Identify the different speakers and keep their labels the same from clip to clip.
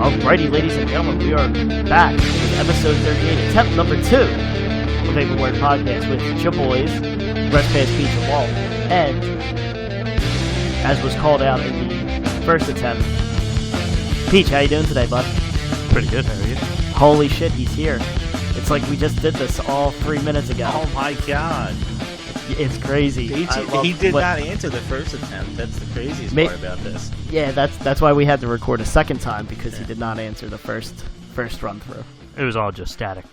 Speaker 1: Alrighty, ladies and gentlemen, we are back with episode 38, attempt number 2 of Paperwork Podcast with your boys, Rest Pass Peach and Walt, and, as was called out in the first attempt, Peach, how you doing today, bud?
Speaker 2: Pretty good, how are you?
Speaker 1: Holy shit, he's here. It's like we just did this all 3 minutes ago.
Speaker 2: Oh my god.
Speaker 1: It's crazy.
Speaker 2: He did not answer the first attempt. That's the craziest part about this.
Speaker 1: Yeah, that's why we had to record a second time, because he did not answer the first run through.
Speaker 2: It was all just static.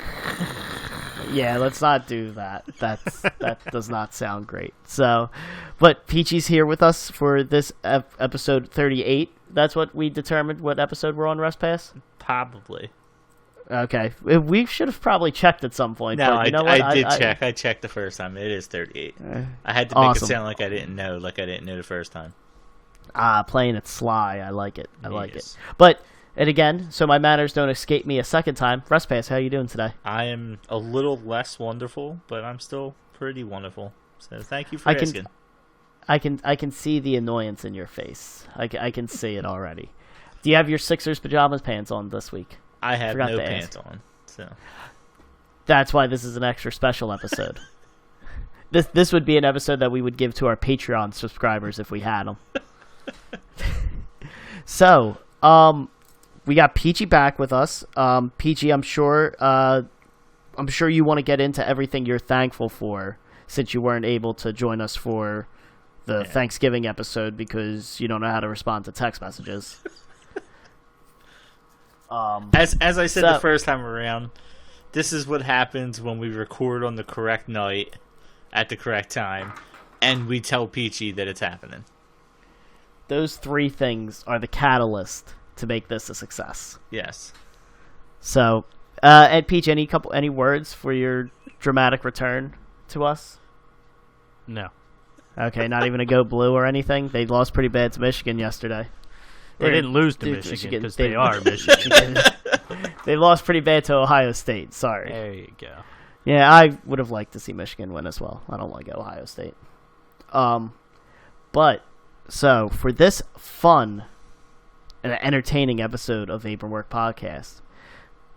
Speaker 1: Yeah, let's not do that. That does not sound great. So, but Peachy's here with us for this episode 38. That's what we determined what episode we're on, Rest Pass?
Speaker 2: Probably.
Speaker 1: Okay. We should have probably checked at some point.
Speaker 2: No,
Speaker 1: but you know what?
Speaker 2: I did check. I checked the first time. It is 38. I had to make it sound like I didn't know the first time.
Speaker 1: Playing it sly. I like it. I like it. But, and again, so my manners don't escape me a second time. Rest Pass, how are you doing today?
Speaker 2: I am a little less wonderful, but I'm still pretty wonderful. So thank you for asking.
Speaker 1: I can see the annoyance in your face. I can see it already. Do you have your Sixers pajamas pants on this week?
Speaker 2: I have no pants on, so
Speaker 1: that's why this is an extra special episode. This would be an episode that we would give to our Patreon subscribers if we had them. So, we got Peachy back with us. Peachy, I'm sure you want to get into everything you're thankful for, since you weren't able to join us for the Thanksgiving episode because you don't know how to respond to text messages.
Speaker 2: As I said the first time around, this is what happens when we record on the correct night at the correct time, and we tell Peachy that it's happening.
Speaker 1: Those three things are the catalyst to make this a success.
Speaker 2: Yes.
Speaker 1: So, and Peach, any words for your dramatic return to us?
Speaker 2: No.
Speaker 1: Okay, not even a go blue or anything? They lost pretty bad to Michigan yesterday.
Speaker 2: They didn't lose to Michigan because they are Michigan.
Speaker 1: They lost pretty bad to Ohio State. Sorry.
Speaker 2: There you go.
Speaker 1: Yeah, I would have liked to see Michigan win as well. I don't like Ohio State. But, so, for this fun and entertaining episode of Paperwork Podcast,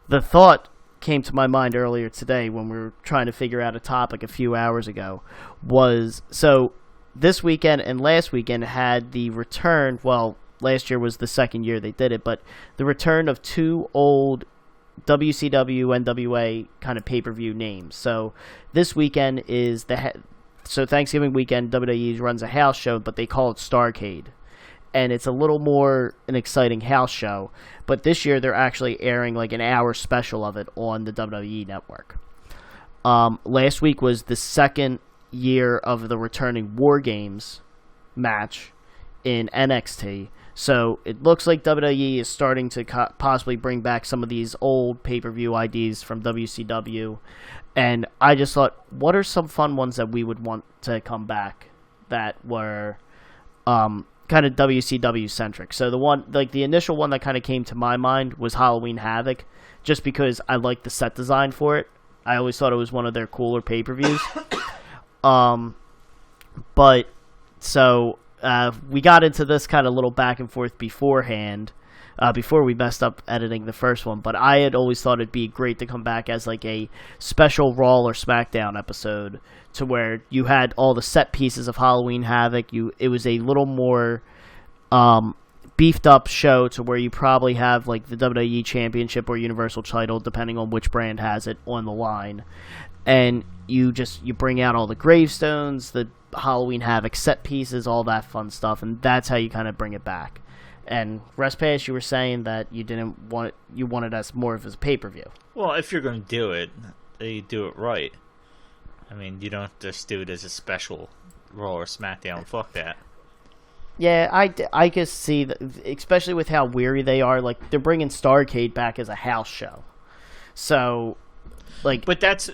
Speaker 1: the thought came to my mind earlier today when we were trying to figure out a topic a few hours ago was, so this weekend and last weekend had the return, well, last year was the second year they did it, but the return of two old WCW, NWA kind of pay-per-view names. So this weekend is so Thanksgiving weekend, WWE runs a house show, but they call it Starrcade. And it's a little more an exciting house show. But this year they're actually airing like an hour special of it on the WWE network. Last week was the second year of the returning WarGames match in NXT. So it looks like WWE is starting to possibly bring back some of these old pay-per-view IDs from WCW. And I just thought, what are some fun ones that we would want to come back that were kind of WCW-centric? So the initial one that kind of came to my mind was Halloween Havoc, just because I liked the set design for it. I always thought it was one of their cooler pay-per-views. But, so... we got into this kind of little back and forth beforehand, before we messed up editing the first one, but I had always thought it'd be great to come back as like a special Raw or SmackDown episode to where you had all the set pieces of Halloween Havoc. It was a little more beefed up show to where you probably have like the WWE Championship or Universal title, depending on which brand has it, on the line. And you bring out all the gravestones, the Halloween Havoc set pieces, all that fun stuff, and that's how you kind of bring it back. And Rest Pass, you were saying that you wanted us more of as a pay-per-view.
Speaker 2: Well, if you're going to do it, you do it right. I mean, you don't just do it as a special Raw or SmackDown. Fuck that.
Speaker 1: Yeah, I just see that, especially with how weary they are. Like, they're bringing Starrcade back as a house show, so. Like,
Speaker 2: but there's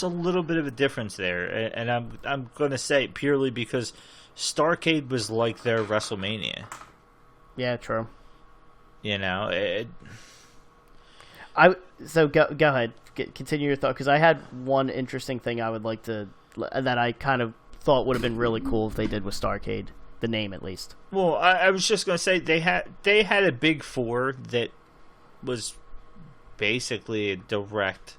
Speaker 2: a little bit of a difference there, and I'm gonna say it purely because Starrcade was like their WrestleMania.
Speaker 1: Yeah, true.
Speaker 2: You know,
Speaker 1: so go ahead, continue your thought, because I had one interesting thing I would like to that I kind of thought would have been really cool if they did with Starrcade, the name at least.
Speaker 2: Well, I was just gonna say they had a big four that was basically a direct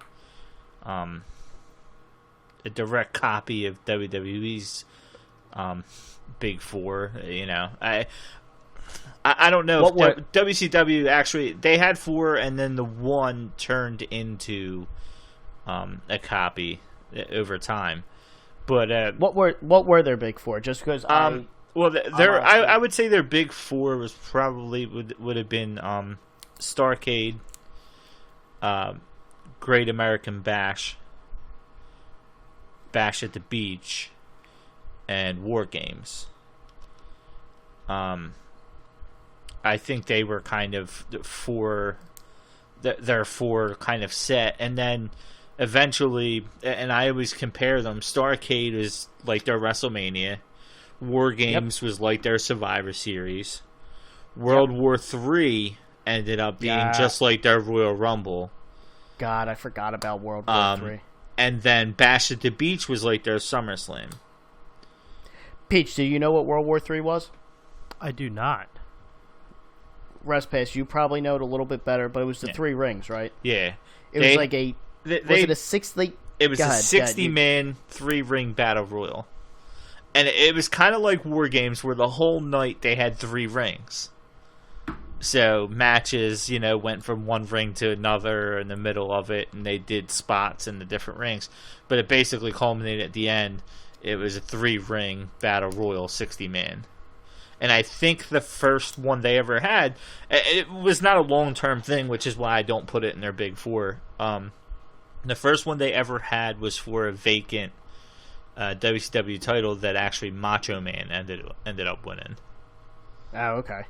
Speaker 2: copy of WWE's Big Four. You know, I don't know if WCW actually, they had 4 and then the one turned into a copy over time. But
Speaker 1: what were their Big Four? Just because
Speaker 2: I would say their Big Four was probably would have been Starrcade, Great American Bash, Bash at the Beach, and WarGames. I think they were kind of their 4 kind of set, and then eventually, and I always compare them. Starrcade is like their WrestleMania. WarGames was like their Survivor Series. World War III ended up being just like their Royal Rumble.
Speaker 1: God, I forgot about World War III.
Speaker 2: And then Bash at the Beach was like their SummerSlam.
Speaker 1: Peach, do you know what World War III was?
Speaker 3: I do not.
Speaker 1: ResPass, you probably know it a little bit better, but it was the 3 rings, right?
Speaker 2: Yeah.
Speaker 1: It was like a... was it a 60...
Speaker 2: It was a 60-man 3-ring battle royal. And it was kind of like WarGames, where the whole night they had 3 rings. So matches, you know, went from one ring to another in the middle of it, and they did spots in the different rings. But it basically culminated at the end. It was a 3-ring battle royal, 60-man. And I think the first one they ever had, it was not a long-term thing, which is why I don't put it in their Big Four. The first one they ever had was for a vacant WCW title that actually Macho Man ended up winning.
Speaker 1: Oh, okay.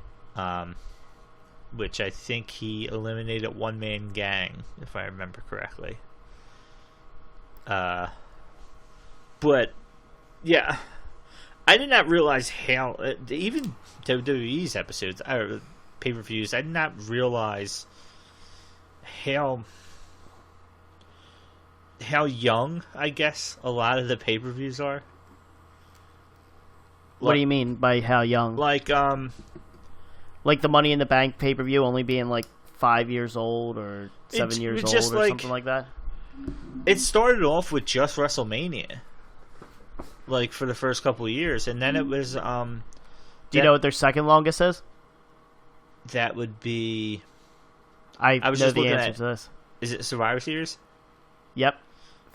Speaker 2: Which I think he eliminated One Man Gang, if I remember correctly. But yeah, I did not realize how even WWE's episodes or pay-per-views. I did not realize how young, I guess, a lot of the pay-per-views are.
Speaker 1: What do you mean by how young?
Speaker 2: Like
Speaker 1: the Money in the Bank pay-per-view only being like 5 years old or 7 years old or something like that?
Speaker 2: It started off with just WrestleMania, like for the first couple of years, and then it was. Do
Speaker 1: you know what their second longest is?
Speaker 2: That would be.
Speaker 1: I was know just the answer to this.
Speaker 2: Is it Survivor Series?
Speaker 1: Yep.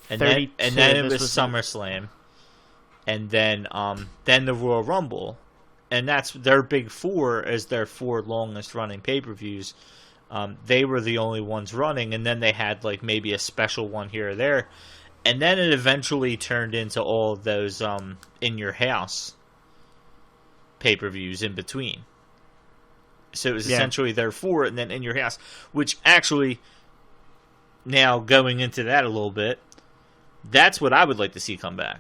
Speaker 2: And then it was SummerSlam, and then the Royal Rumble, and that's their Big Four as their 4 longest running pay-per-views. They were the only ones running, and then they had like maybe a special one here or there, and then it eventually turned into all of those in your house pay-per-views in between. So it was essentially their 4, and then in your house, which actually, now going into that a little bit, that's what I would like to see come back.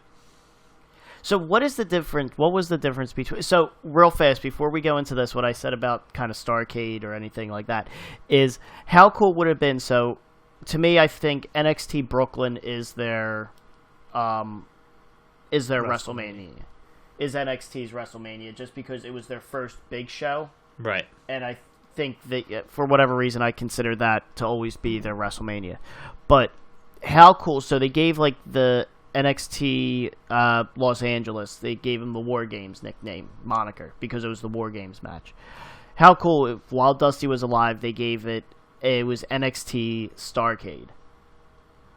Speaker 1: So what is the difference? What was the difference between? So real fast before we go into this, what I said about kind of Starrcade or anything like that is how cool would it have been? So to me, I think NXT Brooklyn is their WrestleMania. Is NXT's WrestleMania just because it was their first big show,
Speaker 2: right?
Speaker 1: And I think that for whatever reason, I consider that to always be their WrestleMania. But how cool! So they gave like the NXT Los Angeles, they gave him the WarGames moniker because it was the WarGames match. How cool! While Dusty was alive, they gave it was NXT Starrcade,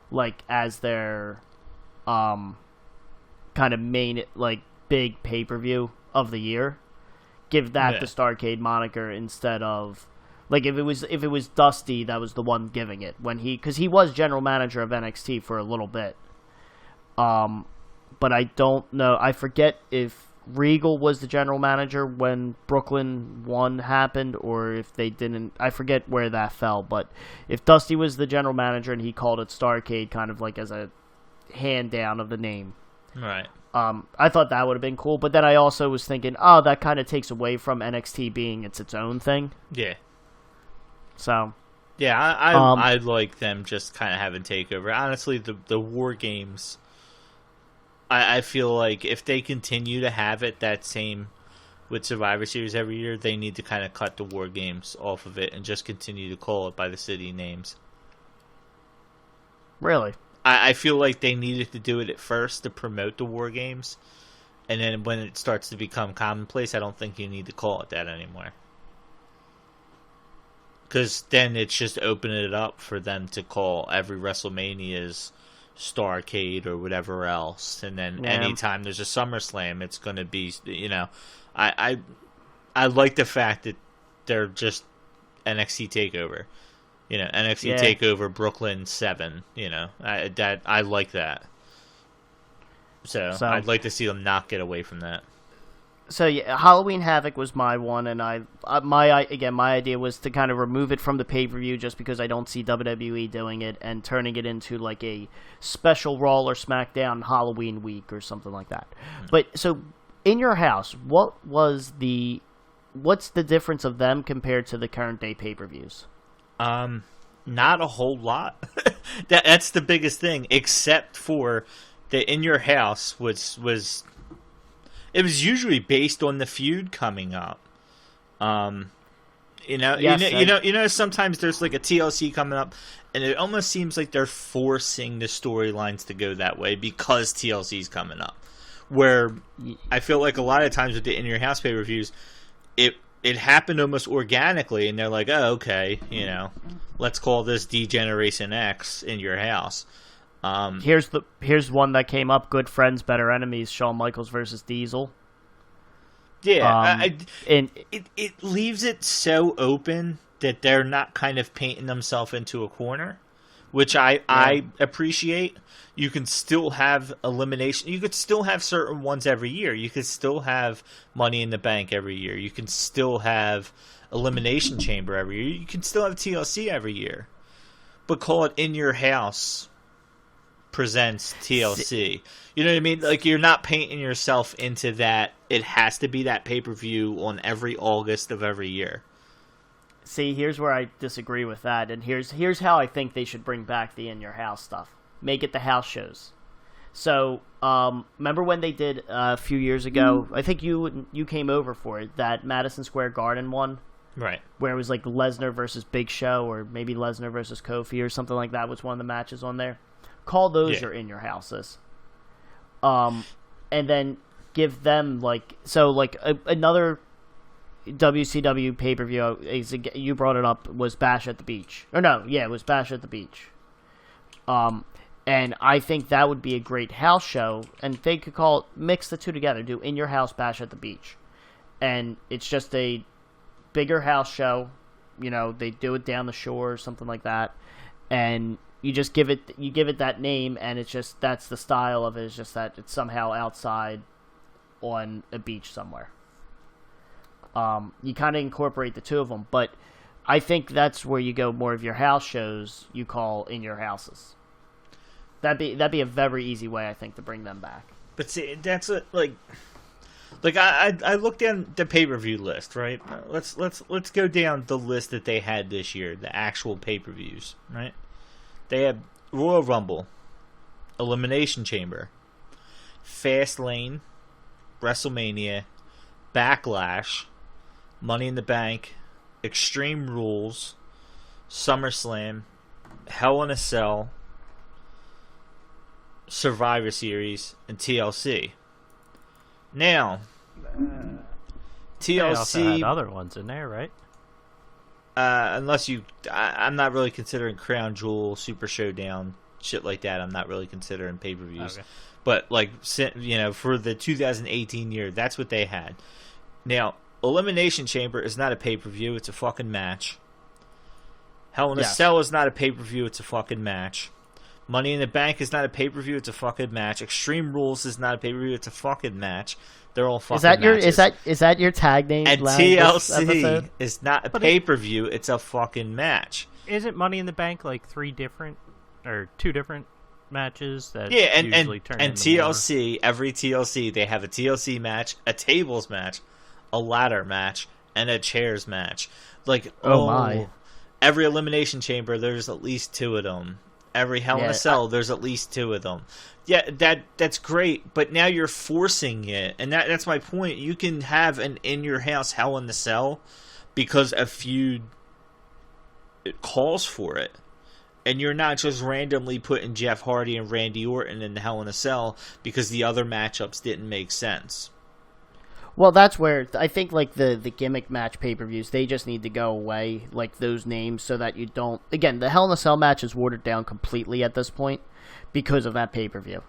Speaker 1: like as their kind of main like big pay-per-view of the year. Give that the Starrcade moniker instead of like if it was Dusty that was the one giving it because he was general manager of NXT for a little bit. But I don't know. I forget if Regal was the general manager when Brooklyn 1 happened, or if they didn't. I forget where that fell. But if Dusty was the general manager and he called it Starrcade, kind of like as a hand down of the name,
Speaker 2: right?
Speaker 1: I thought that would have been cool. But then I also was thinking, oh, that kind of takes away from NXT being its own thing.
Speaker 2: Yeah.
Speaker 1: So.
Speaker 2: Yeah, I like them just kind of having TakeOver. Honestly, the WarGames. I feel like if they continue to have it that same with Survivor Series every year, they need to kind of cut the War Games off of it and just continue to call it by the city names.
Speaker 1: Really?
Speaker 2: I feel like they needed to do it at first to promote the War Games, and then when it starts to become commonplace, I don't think you need to call it that anymore. Because then it's just opening it up for them to call every WrestleMania's Starrcade or whatever else, and then anytime there's a SummerSlam, it's going to be, I like the fact that they're just NXT TakeOver, NXT TakeOver Brooklyn 7, I like that. So I'd like to see them not get away from that.
Speaker 1: So yeah, Halloween Havoc was my one, and my idea was to kind of remove it from the pay-per-view just because I don't see WWE doing it and turning it into like a special Raw or SmackDown Halloween week or something like that. But so in your house, what's the difference of them compared to the current day pay-per-views?
Speaker 2: Not a whole lot. That's the biggest thing, except for the In Your House was. It was usually based on the feud coming up. Sometimes there's like a TLC coming up, and it almost seems like they're forcing the storylines to go that way because TLC's coming up. Where I feel like a lot of times with the In Your House pay-per-views, it happened almost organically, and they're like, oh, okay, let's call this D-Generation X In Your House.
Speaker 1: Here's one that came up: Good Friends, Better Enemies. Shawn Michaels versus Diesel.
Speaker 2: Yeah, it leaves it so open that they're not kind of painting themselves into a corner, which I appreciate. You can still have elimination. You could still have certain ones every year. You could still have Money in the Bank every year. You can still have Elimination Chamber every year. You can still have TLC every year, but call it In Your House presents TLC. You know what I mean? Like, you're not painting yourself into that. It has to be that pay-per-view on every August of every year.
Speaker 1: See, here's where I disagree with that, and here's how I think they should bring back the In Your House stuff. Make it the house shows. So, remember when they did a few years ago? I think you came over for it. That Madison Square Garden one,
Speaker 2: right? Where
Speaker 1: it was like Lesnar versus Big Show, or maybe Lesnar versus Kofi, or something like that. Was one of the matches on there? Call those your In Your Houses. And then give them another WCW pay-per-view. You brought it up, was Bash at the Beach. It was Bash at the Beach. And I think that would be a great house show, and they could mix the two together, do In Your House, Bash at the Beach. And it's just a bigger house show, they do it down the shore or something like that, and you just give it that name, and it's just, that's the style of it, is just that it's somehow outside on a beach somewhere. You kind of incorporate the two of them, but I think that's where you go more of your house shows, you call In Your Houses. That'd be a very easy way, I think, to bring them back.
Speaker 2: But see, that's I looked down the pay-per-view list, right? Let's go down the list that they had this year, the actual pay-per-views, right? They had Royal Rumble, Elimination Chamber, Fastlane, WrestleMania, Backlash, Money in the Bank, Extreme Rules, SummerSlam, Hell in a Cell, Survivor Series, and TLC. Now, TLC...
Speaker 3: They also had other ones in there, right?
Speaker 2: Unless I'm not really considering Crown Jewel, Super Showdown, shit like that. I'm not really considering pay-per-views. Okay. But, for the 2018 year, that's what they had. Now, Elimination Chamber is not a pay-per-view. It's a fucking match. Hell in a Cell is not a pay-per-view. It's a fucking match. Money in the Bank is not a pay-per-view. It's a fucking match. Extreme Rules is not a pay-per-view. It's a fucking match. They're all fucking matches.
Speaker 1: Is that your tag name?
Speaker 2: And TLC is not a pay-per-view. It's a fucking match.
Speaker 3: Isn't Money in the Bank like two different matches that
Speaker 2: and
Speaker 3: turn
Speaker 2: and
Speaker 3: into
Speaker 2: TLC, every TLC, they have a TLC match, a tables match, a ladder match, and a chairs match. My. Every Elimination Chamber, there's at least two of them. Every Hell in a Cell, there's at least 2 of them. Yeah, that's great, but now you're forcing it, and that's my point. You can have an in-your-house Hell in a Cell because a feud calls for it. And you're not just randomly putting Jeff Hardy and Randy Orton in the Hell in a Cell because the other matchups didn't make sense.
Speaker 1: Well, that's where I think like the gimmick match pay-per-views, they just need to go away, like those names, so that you don't... Again, the Hell in a Cell match is watered down completely at this point because of that pay-per-view.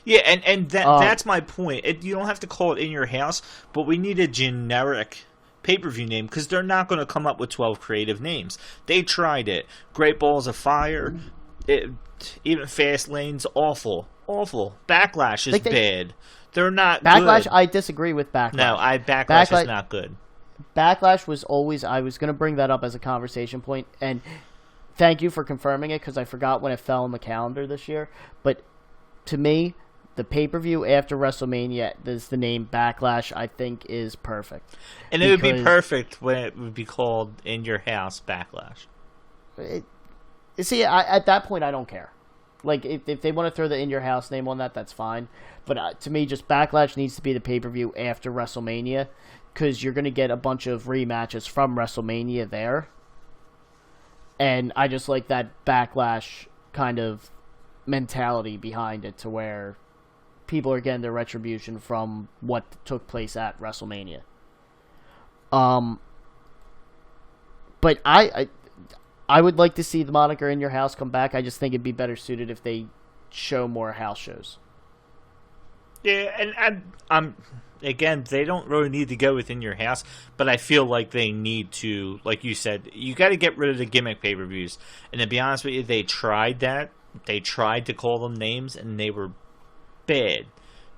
Speaker 2: Yeah, and that's my point. You don't have to call it in your house, but we need a generic pay-per-view name because they're not going to come up with 12 creative names. They tried it. Great Balls of Fire, even Fastlane's awful. Backlash is bad. They're not
Speaker 1: Backlash,
Speaker 2: good.
Speaker 1: I disagree with Backlash.
Speaker 2: No, Backlash is not good.
Speaker 1: Backlash was always... I was going to bring that up as a conversation point, and thank you for confirming it because I forgot when it fell on the calendar this year. But to me, the pay-per-view after WrestleMania, is the name Backlash, I think, is perfect.
Speaker 2: And it would be perfect when it would be called In Your House Backlash.
Speaker 1: At that point, I don't care. Like, if they want to throw the In Your House name on that, that's fine. But to me, just Backlash needs to be the pay-per-view after WrestleMania because you're going to get a bunch of rematches from WrestleMania there. And I just like that Backlash kind of mentality behind it to where people are getting their retribution from what took place at WrestleMania. But I would like to see the moniker In Your House come back. I just think it'd be better suited if they show more house shows.
Speaker 2: Yeah, and I'm again, they don't really need to go within your house, but I feel like they need to, like you said, you got to get rid of the gimmick pay-per-views. And to be honest with you, they tried that. They tried to call them names, and they were bad.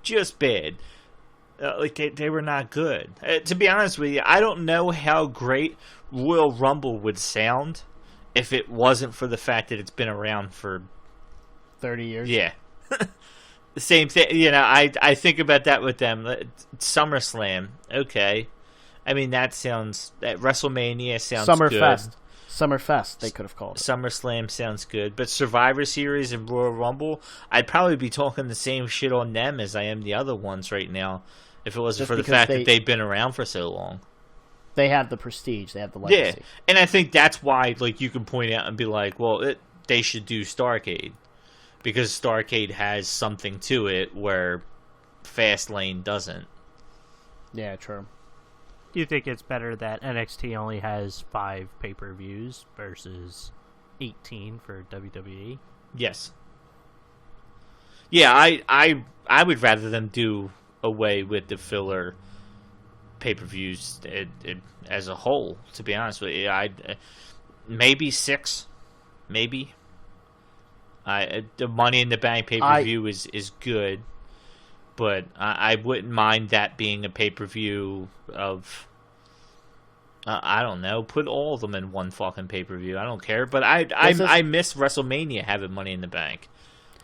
Speaker 2: Just bad. Like, they were not good. To be honest with you, I don't know how great Royal Rumble would sound if it wasn't for the fact that it's been around for
Speaker 1: 30 years.
Speaker 2: Yeah. The same thing, I think about that with them. SummerSlam, okay. I mean, that WrestleMania sounds good.
Speaker 1: Summerfest, they could have called it.
Speaker 2: SummerSlam sounds good. But Survivor Series and Royal Rumble, I'd probably be talking the same shit on them as I am the other ones right now if it wasn't for the fact that they've been around for so long.
Speaker 1: They have the prestige. They have the legacy.
Speaker 2: Yeah, and I think that's why, like, you can point out and be like, well, they should do Starrcade. Because Starrcade has something to it where Fastlane doesn't.
Speaker 1: Yeah, true.
Speaker 3: Do you think it's better that NXT only has 5 pay-per-views versus 18 for WWE?
Speaker 2: Yes. Yeah, I would rather them do away with the filler pay-per-views as a whole, to be honest with you. Maybe 6. Maybe. The Money in the Bank pay-per-view is good, but I wouldn't mind that being a pay-per-view of, I don't know, put all of them in one fucking pay-per-view. I don't care, but I miss WrestleMania having Money in the Bank.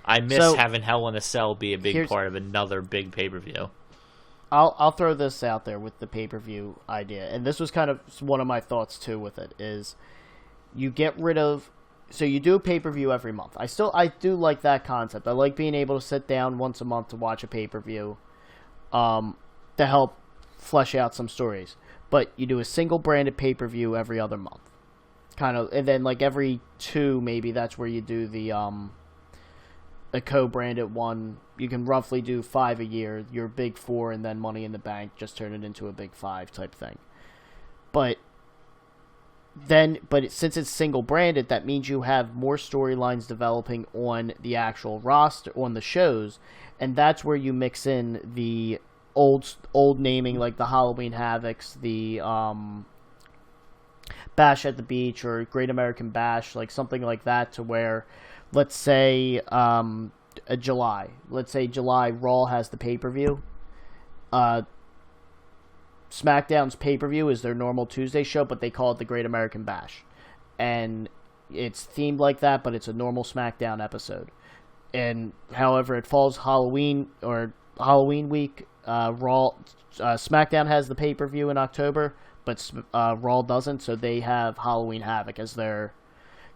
Speaker 2: I miss having Hell in a Cell be a big part of another big pay-per-view.
Speaker 1: I'll throw this out there with the pay-per-view idea, and this was kind of one of my thoughts too with it, is you get rid of... So you do a pay-per-view every month. I do like that concept. I like being able to sit down once a month to watch a pay-per-view to help flesh out some stories. But you do a single branded pay-per-view every other month. Kind of, and then like every 2 maybe that's where you do the a co-branded one. You can roughly do 5 a year, your big 4 and then Money in the Bank, just turn it into a big 5 type thing. But since it's single branded, that means you have more storylines developing on the actual roster, on the shows, and that's where you mix in the old naming, like the Halloween Havocs, the Bash at the Beach or Great American Bash, like something like that, to where, let's say July Raw has the pay-per-view. SmackDown's pay-per-view is their normal Tuesday show, but they call it the Great American Bash. And it's themed like that, but it's a normal SmackDown episode. And however it falls Halloween week, SmackDown has the pay-per-view in October, but Raw doesn't, so they have Halloween Havoc as their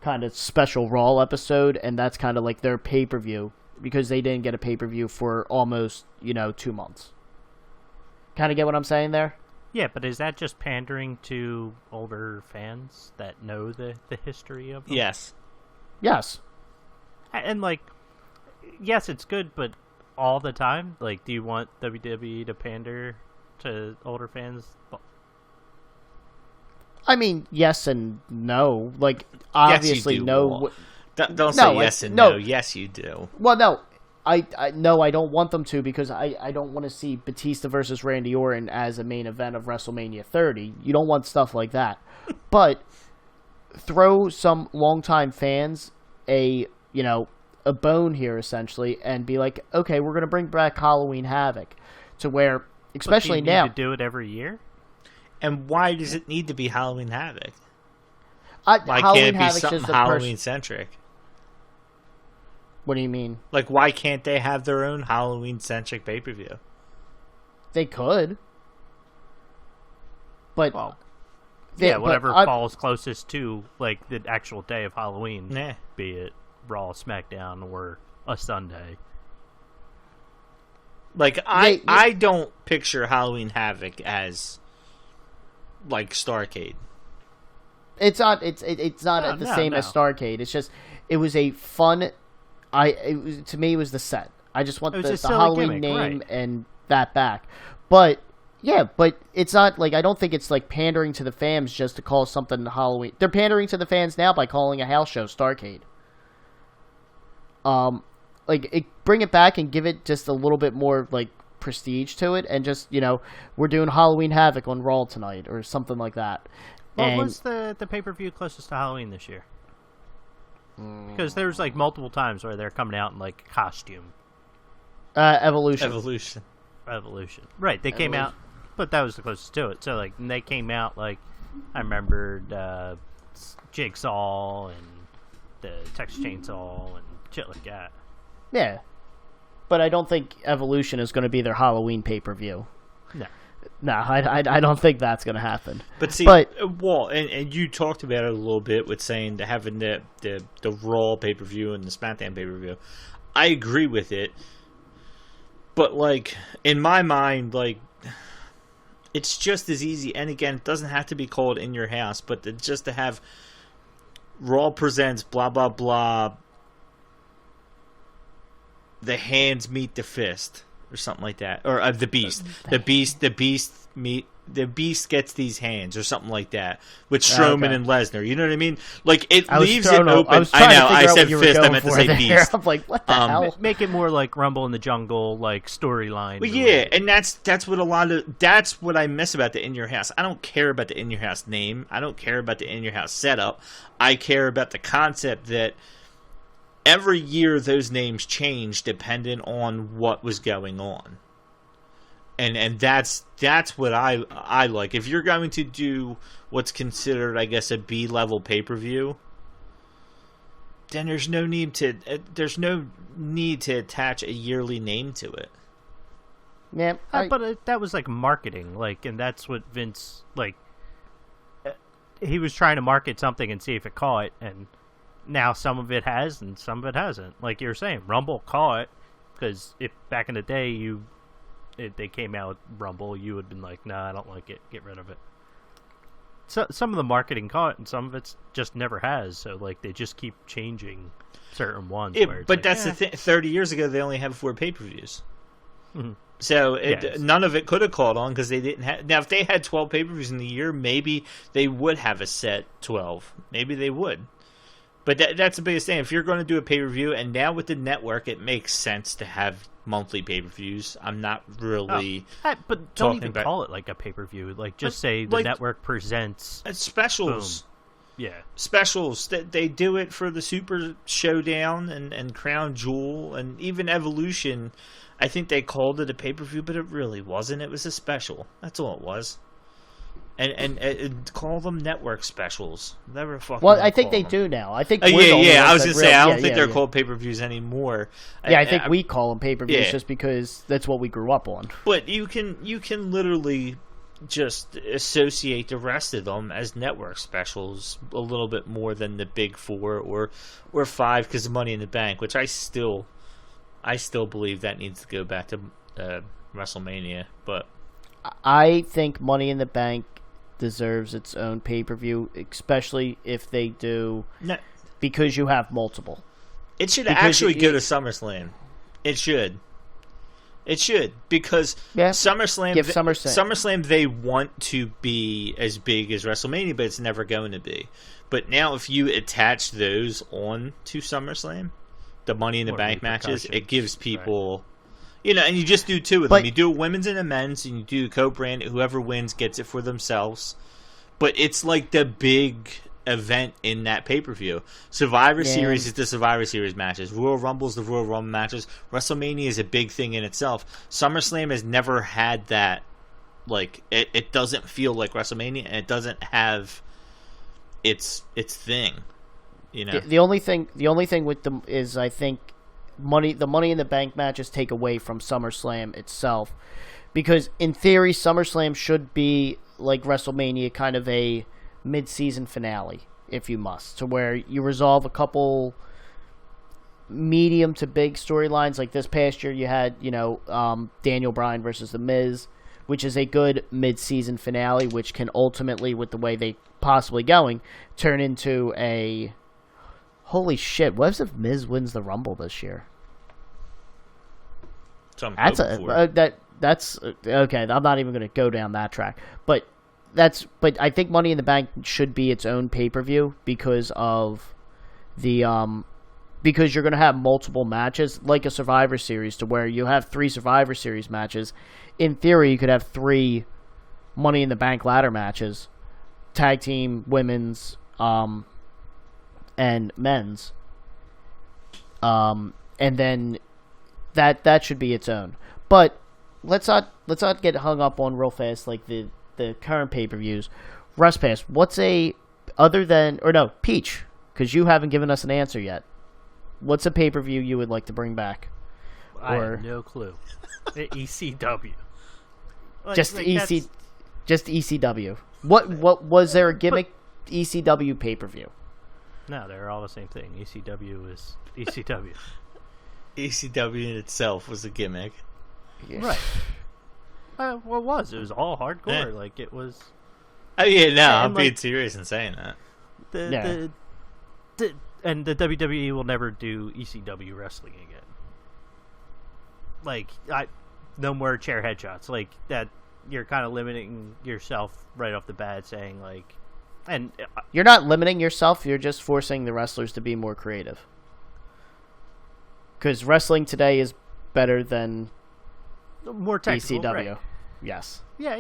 Speaker 1: kind of special Raw episode, and that's kind of like their pay-per-view because they didn't get a pay-per-view for almost 2 months. Kind of get what I'm saying there?
Speaker 3: Yeah, but is that just pandering to older fans that know the history of them?
Speaker 2: Yes.
Speaker 1: Yes.
Speaker 3: And, like, yes, it's good, but all the time? Like, do you want WWE to pander to older fans?
Speaker 1: I mean, yes and no. Like, obviously,
Speaker 2: yes, you do,
Speaker 1: no.
Speaker 2: Walt. Don't say yes and no. Yes, you do.
Speaker 1: Well, no. I don't want them to because I don't want to see Batista versus Randy Orton as a main event of WrestleMania 30. You don't want stuff like that. But throw some longtime fans a bone here, essentially, and be like, okay, we're going to bring back Halloween Havoc to where, especially
Speaker 3: now.
Speaker 1: now.
Speaker 3: To do it every year?
Speaker 2: And why does it need to be Halloween Havoc?
Speaker 1: Why
Speaker 2: can't it be something Halloween-centric?
Speaker 1: What do you mean?
Speaker 2: Like, why can't they have their own Halloween-centric pay-per-view?
Speaker 1: They could. But...
Speaker 3: Well, whatever falls closest to, like, the actual day of Halloween.
Speaker 2: Nah.
Speaker 3: Be it Raw, SmackDown, or a Sunday.
Speaker 2: Like, I don't picture Halloween Havoc as, like, Starrcade.
Speaker 1: It's not the same as Starrcade. It's just, it was a fun... to me, it was the set. I just want the Halloween
Speaker 3: gimmick,
Speaker 1: name
Speaker 3: right.
Speaker 1: and that back. But it's not like, I don't think it's like pandering to the fans just to call something Halloween. They're pandering to the fans now by calling a house show Starrcade. Bring it back and give it just a little bit more like prestige to it, and just we're doing Halloween Havoc on Raw tonight or something like that.
Speaker 3: What was the pay-per-view closest to Halloween this year? Because there's like multiple times where they're coming out in like costume.
Speaker 1: Evolution.
Speaker 3: Right, they came out, but that was the closest to it. So like they came out, like I remembered Jigsaw and the Texas Chainsaw and shit like that.
Speaker 1: Yeah, but I don't think Evolution is going to be their Halloween pay-per-view. No, I don't think that's going to happen.
Speaker 2: But see, Walt, and you talked about it a little bit with saying having the Raw pay-per-view and the SmackDown pay-per-view. I agree with it. But, like, in my mind, like, it's just as easy. And, again, it doesn't have to be called In Your House. But just to have Raw presents blah, blah, blah. The hands meet the fist. Or something like that, or the Beast. The Beast gets these hands, or something like that, with Strowman and Lesnar. You know what I mean? Like it leaves it open. I know. I said fist. I meant to say Beast.
Speaker 1: I'm like, what the hell?
Speaker 3: Make it more like Rumble in the Jungle, like storyline.
Speaker 2: Well, yeah, and that's what I miss about the In Your House. I don't care about the In Your House name. I don't care about the In Your House setup. I care about the concept that every year those names change depending on what was going on. And that's what I like. If you're going to do what's considered, I guess, a B-level pay-per-view, then there's no need to attach a yearly name to it.
Speaker 1: Yeah,
Speaker 3: but that was like marketing, like, and that's what Vince, like, he was trying to market something and see if it caught, and now some of it has and some of it hasn't. Like you're saying, Rumble caught, because if back in the day if they came out with Rumble, you would have been like, nah, I don't like it, get rid of it. So some of the marketing caught and some of it's just never has, so like they just keep changing certain ones.
Speaker 2: But that's the thing. 30 years ago they only have 4 pay-per-views.
Speaker 3: Mm-hmm.
Speaker 2: So none of it could have caught on because they didn't have. Now if they had 12 pay-per-views in the year, maybe they would have a set 12. Maybe they would. But that's the biggest thing. If you're going to do a pay-per-view, and now with the network, it makes sense to have monthly pay-per-views. I'm not really
Speaker 3: but don't even call it like a pay-per-view. Like, just say the network presents...
Speaker 2: specials.
Speaker 3: Boom. Yeah.
Speaker 2: Specials. They do it for the Super Showdown and Crown Jewel, and even Evolution. I think they called it a pay-per-view, but it really wasn't. It was a special. That's all it was. And call them network specials. Never fucking.
Speaker 1: Well, I think they do now. I think.
Speaker 2: I was gonna say I don't think they're called pay-per-views anymore.
Speaker 1: Yeah, I think we call them pay-per-views just because that's what we grew up on.
Speaker 2: But you can literally just associate the rest of them as network specials a little bit more than the big four or five because of Money in the Bank, which I still believe that needs to go back to WrestleMania. But
Speaker 1: I think Money in the Bank deserves its own pay-per-view, especially if they do, because you have multiple.
Speaker 2: It should actually go to SummerSlam. It should. It should, because SummerSlam, they want to be as big as WrestleMania, but it's never going to be. But now if you attach those on to SummerSlam, the Money in the Bank matches, it gives people... and you just do two of them. You do a women's and a men's, and you do co-brand. Whoever wins gets it for themselves. But it's like the big event in that pay-per-view. Survivor Series is the Survivor Series matches. Royal Rumble is the Royal Rumble matches. WrestleMania is a big thing in itself. SummerSlam has never had that. Like, it doesn't feel like WrestleMania, and it doesn't have its thing.
Speaker 1: The only thing with them is, I think, the Money in the Bank matches take away from SummerSlam itself, because in theory SummerSlam should be like WrestleMania, kind of a mid-season finale, if you must, to where you resolve a couple medium to big storylines. Like this past year you had Daniel Bryan versus The Miz, which is a good mid-season finale, which can ultimately, with the way they possibly going, turn into a holy shit, what if Miz wins the Rumble this year? That's okay. I'm not even going to go down that track. But I think Money in the Bank should be its own pay-per-view because of the because you're going to have multiple matches, like a Survivor Series, to where you have 3 Survivor Series matches. In theory, you could have 3 Money in the Bank ladder matches, tag team, women's, and men's, and then that should be its own. But let's not get hung up on real fast like the current pay-per-views. RustPass, what's Peach, because you haven't given us an answer yet. What's a pay-per-view you would like to bring back?
Speaker 3: I have no clue. The ECW.
Speaker 1: Just ECW. What was there a gimmick ECW pay-per-view?
Speaker 3: No, they're all the same thing. ECW is ECW.
Speaker 2: ECW in itself was a gimmick.
Speaker 1: Yeah.
Speaker 3: Right. Well, it was. It was all hardcore. Yeah. Like, it was...
Speaker 2: Oh, yeah, no, I'm being serious in saying that.
Speaker 3: And the WWE will never do ECW wrestling again. Like, no more chair headshots. Like, that, you're kind of limiting yourself right off the bat, saying, like... And
Speaker 1: you're not limiting yourself, you're just forcing the wrestlers to be more creative. Because wrestling today is better than
Speaker 3: more technical,
Speaker 1: ECW.
Speaker 3: Right.
Speaker 1: Yes.
Speaker 3: Yeah.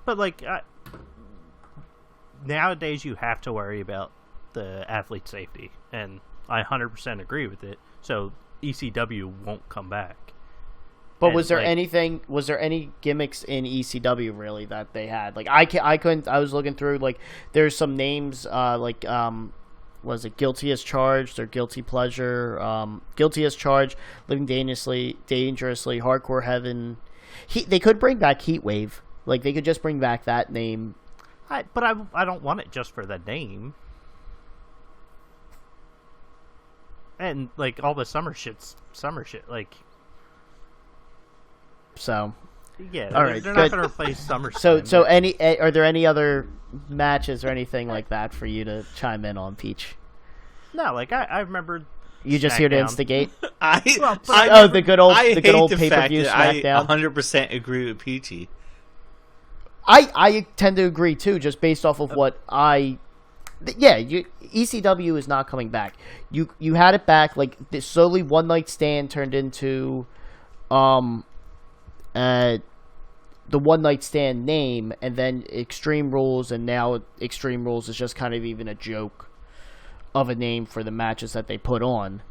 Speaker 3: But, like, nowadays you have to worry about the athlete safety, and I 100% agree with it. So ECW won't come back.
Speaker 1: But was there any gimmicks in ECW really that they had? Like I couldn't. I was looking through, like, there's some names was it Guilty as Charged or Guilty Pleasure? Guilty as Charged, Living Dangerously, Hardcore Heaven. They could bring back Heatwave. Like, they could just bring back that name.
Speaker 3: But I don't want it just for the name. And, like, all the summer shit, like...
Speaker 1: So,
Speaker 3: yeah,
Speaker 1: all right,
Speaker 3: they're not going to replace Summerslam.
Speaker 1: So are there any other matches or anything like that for you to chime in on, Peach?
Speaker 3: No, like I remember.
Speaker 1: You just here to instigate?
Speaker 2: the
Speaker 1: good old pay-per-view SmackDown.
Speaker 2: I 100% agree with Peachy.
Speaker 1: I tend to agree too, just based off of what ECW is not coming back. You had it back, like, slowly One Night Stand turned into the One Night Stand name, and then Extreme Rules, and now Extreme Rules is just kind of even a joke of a name for the matches that they put on.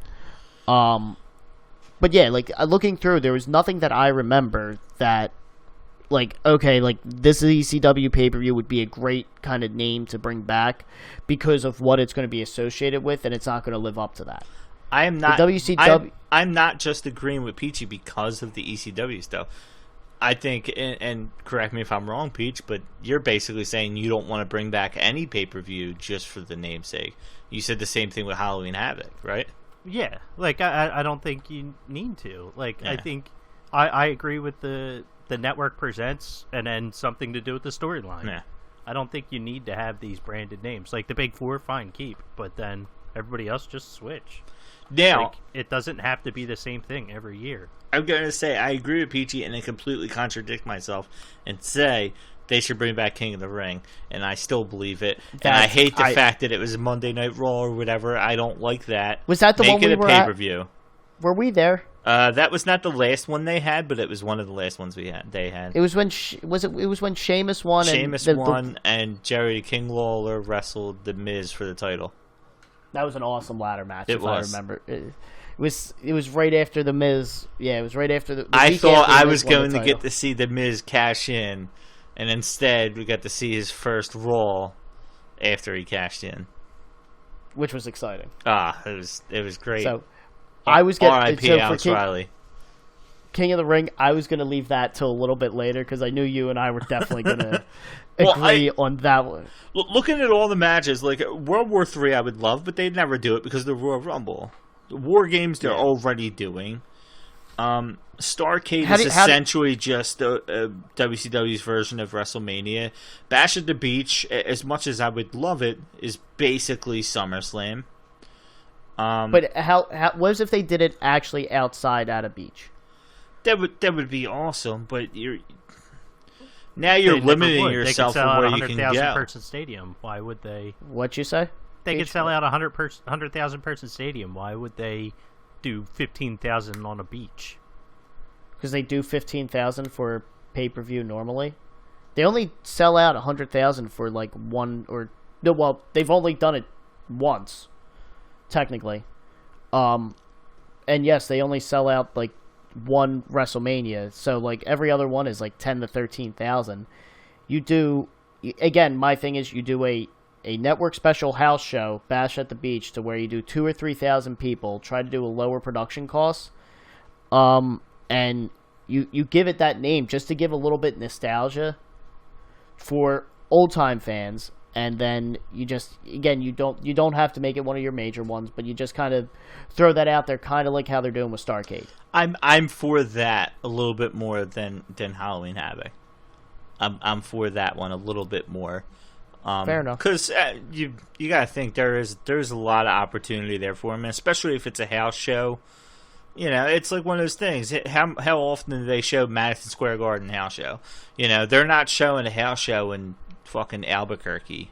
Speaker 1: But yeah, like, looking through, there was nothing that I remember that, like, okay, like, this ECW pay-per-view would be a great kind of name to bring back because of what it's going to be associated with, and it's not going to live up to that.
Speaker 2: I'm not.
Speaker 1: WCW.
Speaker 2: I'm not just agreeing with Peachy because of the ECW stuff. I think, and correct me if I'm wrong, Peach, but you're basically saying you don't want to bring back any pay-per-view just for the namesake. You said the same thing with Halloween Havoc, right?
Speaker 3: Yeah, like I don't think you need to. Like I think I agree with the network presents and then something to do with the storyline.
Speaker 2: Yeah.
Speaker 3: I don't think you need to have these branded names. Like the big four, fine, keep, but then everybody else just switch.
Speaker 2: Now,
Speaker 3: like, it doesn't have to be the same thing every year.
Speaker 2: I'm going to say I agree with Peachy and I completely contradict myself and say they should bring back King of the Ring, and I still believe it. And I hate the fact that it was a Monday Night Raw or whatever. I don't like that.
Speaker 1: Was that the one we were at?
Speaker 2: Make it a pay-per-view.
Speaker 1: Were we there?
Speaker 2: That was not the last one they had, but it was one of the last ones they had.
Speaker 1: It was when it was when Sheamus won.
Speaker 2: Sheamus won, and Jerry King Lawler wrestled The Miz for the title.
Speaker 1: That was an awesome ladder match.
Speaker 2: It was.
Speaker 1: I remember. It was right after The Miz. Yeah, it was right after the
Speaker 2: I
Speaker 1: week
Speaker 2: thought
Speaker 1: after
Speaker 2: I
Speaker 1: The
Speaker 2: was
Speaker 1: Miz won
Speaker 2: going
Speaker 1: the
Speaker 2: to
Speaker 1: title.
Speaker 2: get to see The Miz cash in, and instead we got to see his first Raw after he cashed in,
Speaker 1: which was exciting.
Speaker 2: It was great.
Speaker 1: So I was getting
Speaker 2: R.I.P. Alex Riley.
Speaker 1: King of the Ring. I was going to leave that till a little bit later because I knew you and I were definitely going to agree on that one.
Speaker 2: Looking at all the matches, like World War III, I would love, but they'd never do it because of the Royal Rumble. The WarGames they're already doing. Starrcade is essentially just WCW's version of WrestleMania. Bash at the Beach, as much as I would love it, is basically SummerSlam.
Speaker 1: But how what if they did it actually outside at a beach?
Speaker 2: That would be awesome, but you're limiting yourself from where you can go.
Speaker 3: 100,000-person stadium. Why would they?
Speaker 1: What'd you say?
Speaker 3: They could sell out a 100,000-person stadium. Why would they do 15,000 on a beach?
Speaker 1: Because they do 15,000 for pay-per-view normally. They only sell out 100,000 for like one or no. Well, they've only done it once, technically. And yes, they only sell out like one WrestleMania. So like every other one is like 10 to 13,000. You do again. My thing is you do a network special house show, Bash at the Beach, to where you do 2,000 or 3,000 people. Try to do a lower production cost. And you give it that name just to give a little bit nostalgia for old time fans, and then you just again you don't have to make it one of your major ones, but you just kind of throw that out there, kind of like how they're doing with Starrcade.
Speaker 2: I'm for that a little bit more than Halloween Havoc. I'm for that one a little bit more.
Speaker 1: Fair enough.
Speaker 2: Because you gotta think there's a lot of opportunity there for them, especially if it's a house show. You know, it's like one of those things. How often do they show Madison Square Garden house show? You know, they're not showing a house show in fucking Albuquerque.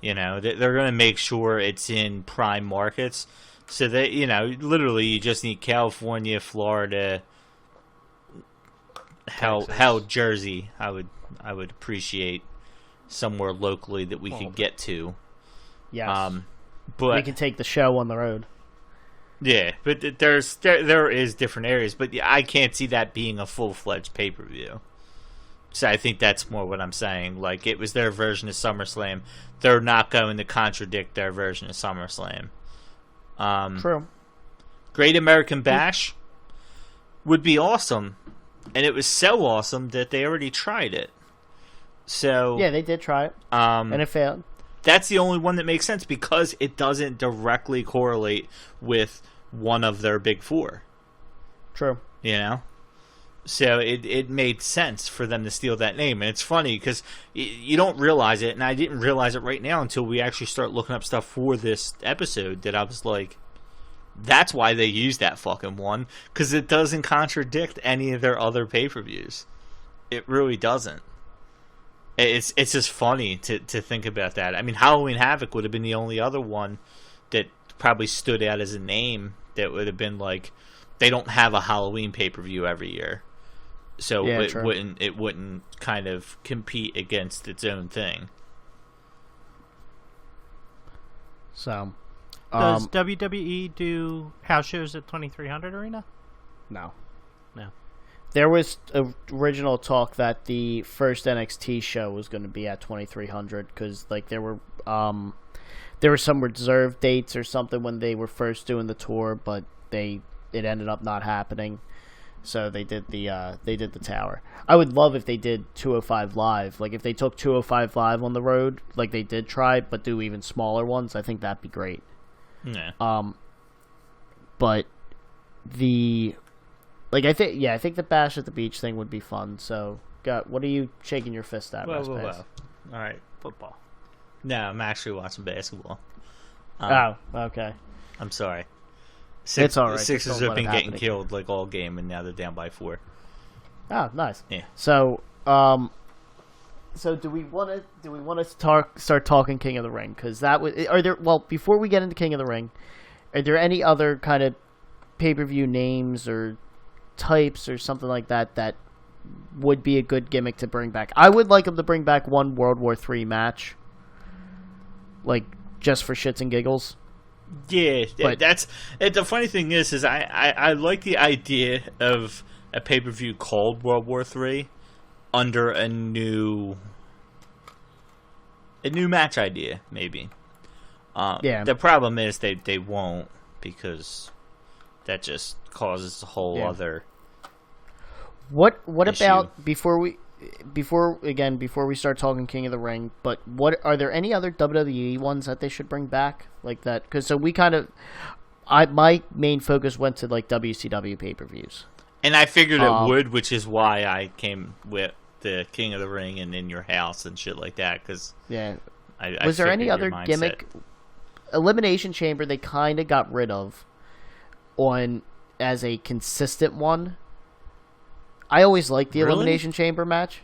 Speaker 2: You know, they're going to make sure it's in prime markets. So they, you know, literally you just need California, Florida, hell Jersey. I would appreciate somewhere locally that we could get to.
Speaker 1: Yes.
Speaker 2: But
Speaker 1: we can take the show on the road.
Speaker 2: Yeah, but there is different areas, but I can't see that being a full-fledged pay-per-view. So I think that's more what I'm saying. Like, it was their version of SummerSlam. They're not going to contradict their version of SummerSlam.
Speaker 1: True.
Speaker 2: Great American Bash would be awesome, and it was so awesome that they already tried it. So
Speaker 1: yeah, they did try it, and it failed.
Speaker 2: That's the only one that makes sense because it doesn't directly correlate with one of their big four.
Speaker 1: True.
Speaker 2: You know? So it made sense for them to steal that name. And it's funny because you don't realize it, and I didn't realize it right now until we actually start looking up stuff for this episode, that I was like, that's why they used that fucking one, because it doesn't contradict any of their other pay-per-views. It really doesn't. It's just funny to think about that. I mean, Halloween Havoc would have been the only other one that probably stood out as a name that would have been like, they don't have a Halloween pay-per-view every year, so
Speaker 1: yeah,
Speaker 2: it wouldn't kind of compete against its own thing.
Speaker 1: So,
Speaker 3: does WWE do house shows at 2300 Arena?
Speaker 1: No.
Speaker 3: No.
Speaker 1: There was original talk that the first NXT show was going to be at 2300 because like there were some reserved dates or something when they were first doing the tour, but it ended up not happening. So they did the tower. I would love if they did 205 Live. Like if they took 205 Live on the road, like they did try, but do even smaller ones. I think that'd be great.
Speaker 2: Yeah.
Speaker 1: But I think the Bash at the Beach thing would be fun. So, what are you shaking your fist at?
Speaker 2: Whoa. All right, football. No, I'm actually watching basketball.
Speaker 1: Okay.
Speaker 2: I'm sorry.
Speaker 1: It's all right.
Speaker 2: Sixers have been getting killed like all game, and now they're down by 4.
Speaker 1: Oh, nice.
Speaker 2: Yeah.
Speaker 1: So, do we want to start talking King of the Ring? Because before we get into King of the Ring, are there any other kind of pay-per-view names or types or something like that would be a good gimmick to bring back? I would like them to bring back one World War III match, like just for shits and giggles.
Speaker 2: Yeah, but that's the funny thing is I like the idea of a pay-per-view called World War III under a new match idea, maybe. The problem is they won't, because that just causes a whole other
Speaker 1: What
Speaker 2: issue.
Speaker 1: About before we start talking King of the Ring, but are there any other WWE ones that they should bring back like that? Because my main focus went to like WCW pay-per-views,
Speaker 2: and I figured it would, which is why I came with the King of the Ring and In Your House and shit like that. Because
Speaker 1: was there any other gimmick? Elimination Chamber they kind of got rid of on as a consistent one. I always liked the Elimination Chamber match.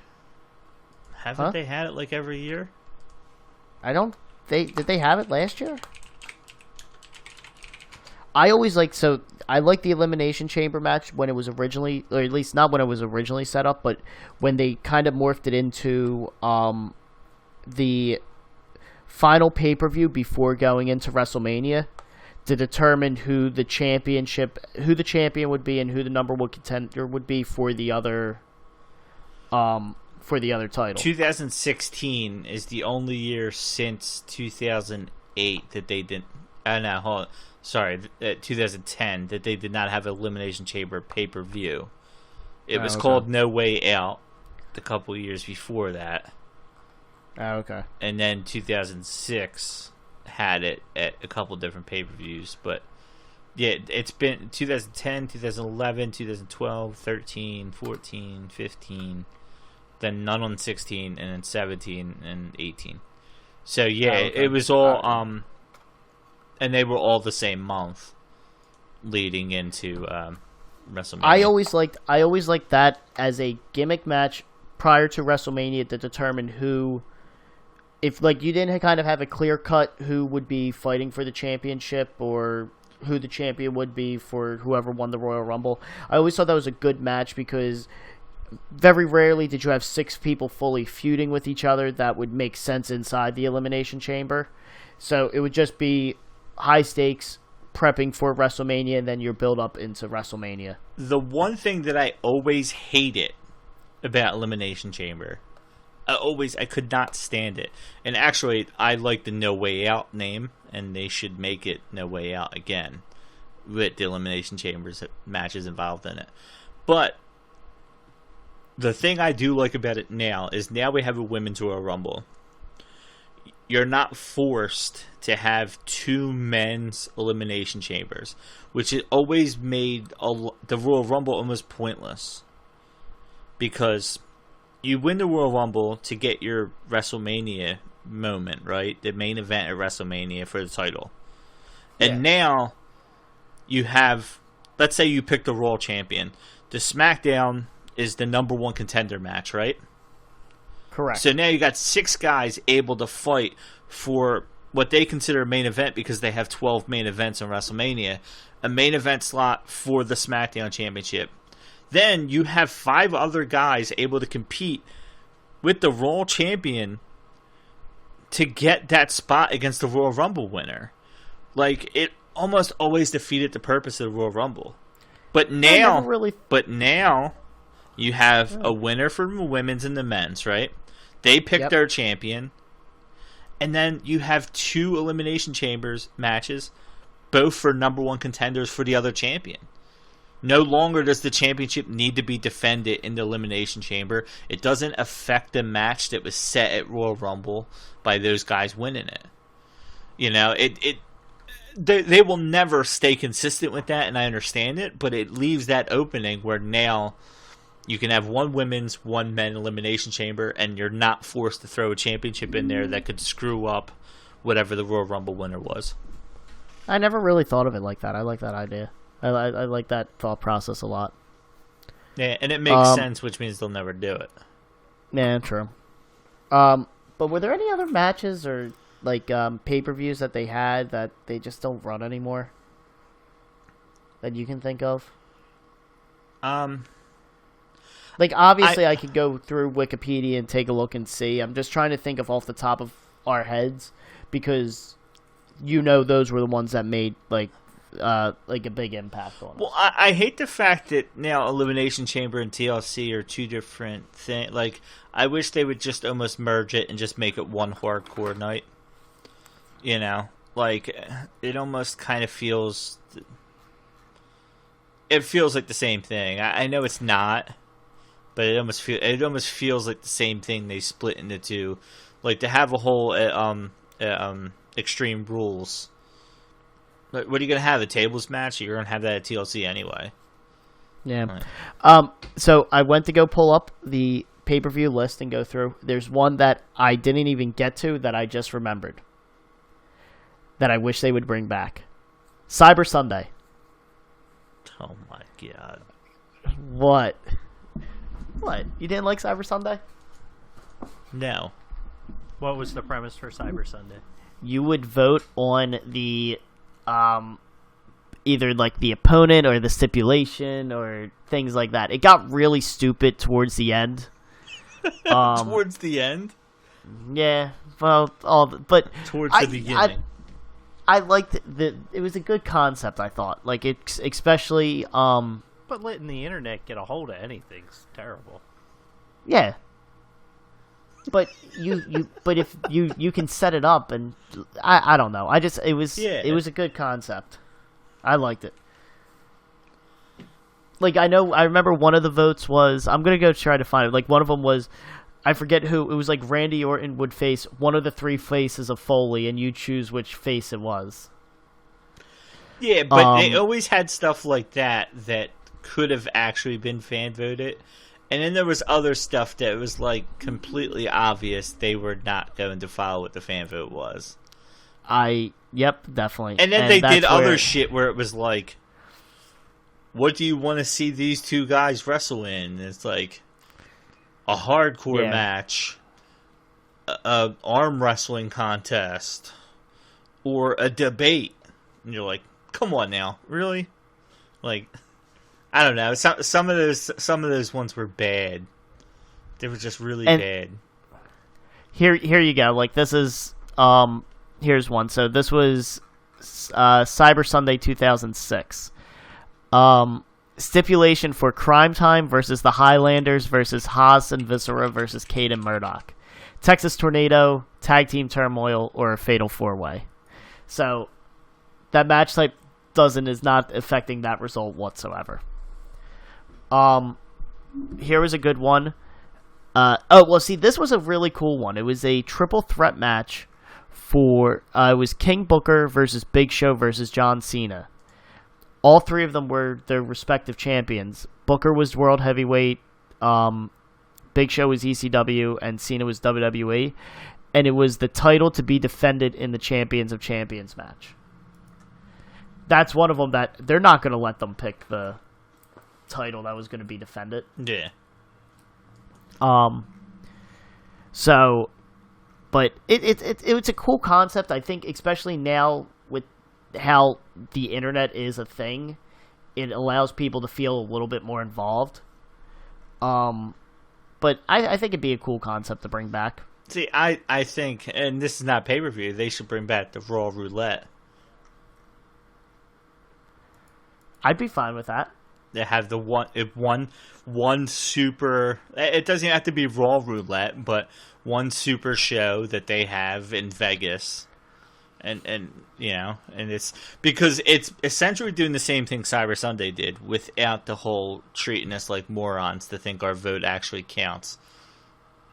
Speaker 2: Haven't they had it like every year?
Speaker 1: Did they have it last year? I liked the Elimination Chamber match when it was originally, or at least not when it was originally set up, but when they kind of morphed it into the final pay-per-view before going into WrestleMania to determine who the champion would be and who the number one contender would be for the other title.
Speaker 2: 2016 is the only year since 2008 that they didn't. 2010 that they did not have Elimination Chamber pay-per-view. It was called No Way Out the couple years before that.
Speaker 1: Oh, okay.
Speaker 2: And then 2006 had it at a couple different pay-per-views, but yeah, it's been 2010, 2011, 2012, 13, 14, 15, then none on 16, and then 17 and 18. So yeah, it was all and they were all the same month leading into WrestleMania.
Speaker 1: I always liked that as a gimmick match prior to WrestleMania to determine who, if like you didn't kind of have a clear cut who would be fighting for the championship or who the champion would be for whoever won the Royal Rumble. I always thought that was a good match because very rarely did you have 6 people fully feuding with each other that would make sense inside the Elimination Chamber. So it would just be high stakes, prepping for WrestleMania, and then your build up into WrestleMania.
Speaker 2: The one thing that I always hated about Elimination Chamber, I could not stand it. And actually, I like the No Way Out name, and they should make it No Way Out again with the Elimination Chambers matches involved in it. But the thing I do like about it now is now we have a Women's Royal Rumble. You're not forced to have 2 men's Elimination Chambers, which has always made the Royal Rumble almost pointless. Because you win the Royal Rumble to get your WrestleMania moment, right? The main event at WrestleMania for the title. And now you have, let's say you pick the Raw champion. The SmackDown is the number 1 contender match, right?
Speaker 1: Correct.
Speaker 2: So now you got 6 guys able to fight for what they consider a main event because they have 12 main events in WrestleMania. A main event slot for the SmackDown Championship. Then you have 5 other guys able to compete with the Raw champion to get that spot against the Royal Rumble winner. Like, it almost always defeated the purpose of the Royal Rumble. But now, you have a winner for the women's and the men's, right? They pick their champion. And then you have 2 Elimination Chambers matches, both for number 1 contenders for the other champion. No longer does the championship need to be defended in the Elimination Chamber. It doesn't affect the match that was set at Royal Rumble by those guys winning it. You know, they will never stay consistent with that, and I understand it, but it leaves that opening where now you can have one women's, one men Elimination Chamber, and you're not forced to throw a championship in there that could screw up whatever the Royal Rumble winner was.
Speaker 1: I never really thought of it like that. I like that idea. I like that thought process a lot.
Speaker 2: Yeah, and it makes sense, which means they'll never do it.
Speaker 1: Yeah, true. But were there any other matches or like pay-per-views that they had that they just don't run anymore that you can think of? Like, obviously, I could go through Wikipedia and take a look and see. I'm just trying to think of off the top of our heads because those were the ones that made like a big impact on us.
Speaker 2: Well, I hate the fact that now Elimination Chamber and TLC are two different things. Like, I wish they would just almost merge it and just make it one hardcore night. You know, like it almost kind of feels. It feels like the same thing. I know it's not, but it almost feels like the same thing. They split into two, like to have a whole Extreme Rules. What are you gonna have? A tables match? You're gonna have that at TLC anyway.
Speaker 1: Yeah. Right. So I went to go pull up the pay-per-view list and go through. There's one that I didn't even get to that I just remembered. That I wish they would bring back. Cyber Sunday.
Speaker 2: Oh my god.
Speaker 1: What? What? You didn't like Cyber Sunday?
Speaker 2: No.
Speaker 3: What was the premise for Cyber Sunday?
Speaker 1: You would vote on the either like the opponent or the stipulation or things like that. It got really stupid towards the end.
Speaker 2: Towards the end?
Speaker 1: Yeah. Well, but
Speaker 2: towards the beginning.
Speaker 1: I liked it was a good concept, I thought. Like it especially
Speaker 3: but letting the internet get a hold of anything's terrible.
Speaker 1: Yeah. But if you can set it up and I don't know. It was a good concept. I liked it. Like I remember one of the votes was I'm gonna go try to find it. Like one of them was I forget who it was. Like Randy Orton would face one of the three faces of Foley, and you choose which face it was.
Speaker 2: Yeah, but they always had stuff like that could have actually been fan voted. And then there was other stuff that was like completely obvious they were not going to follow what the fan vote was.
Speaker 1: Yep, definitely.
Speaker 2: And then they did other shit where it was like, what do you want to see these two guys wrestle in? And it's like a hardcore match, a arm wrestling contest, or a debate. And you're like, come on now, really? Like, I don't know. Some of those ones were bad. They were just really bad.
Speaker 1: Here you go. Like this is here's one. So this was Cyber Sunday 2006. Stipulation for Crime Time versus the Highlanders versus Haas and Viscera versus Cade and Murdoch. Texas Tornado, Tag Team Turmoil, or a Fatal 4-Way. So that match type is not affecting that result whatsoever. Here was a good one. This was a really cool one. It was a triple threat match for, it was King Booker versus Big Show versus John Cena. All three of them were their respective champions. Booker was World Heavyweight, Big Show was ECW, and Cena was WWE. And it was the title to be defended in the Champions of Champions match. That's one of them that they're not going to let them pick the title that was going to be defended.
Speaker 2: Yeah.
Speaker 1: So, but it's a cool concept. I think, especially now with how the internet is a thing, it allows people to feel a little bit more involved. But I think it'd be a cool concept to bring back.
Speaker 2: See, I think, and this is not pay-per-view, they should bring back the Raw Roulette.
Speaker 1: I'd be fine with that.
Speaker 2: They have the one super. It doesn't have to be Raw Roulette, but one super show that they have in Vegas, And it's because it's essentially doing the same thing Cyber Sunday did without the whole treating us like morons to think our vote actually counts.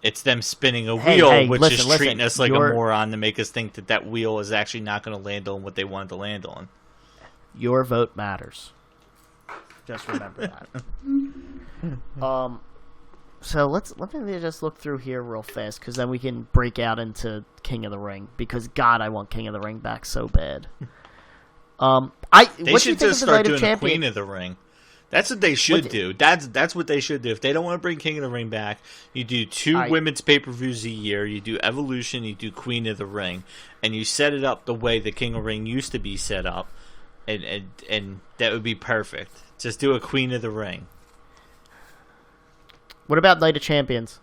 Speaker 2: It's them spinning a wheel, which is treating us like a moron to make us think that wheel is actually not going to land on what they wanted to land on.
Speaker 1: Your vote matters. Just remember that. So let me just look through here real fast, because then we can break out into King of the Ring. Because God, I want King of the Ring back so bad.
Speaker 2: They should just start doing a Queen of the Ring. That's what they should do. That's what they should do. If they don't want to bring King of the Ring back, you do two women's pay-per-views a year. You do Evolution. You do Queen of the Ring, and you set it up the way the King of the Ring used to be set up, and that would be perfect. Just do a Queen of the Ring.
Speaker 1: What about Night of Champions?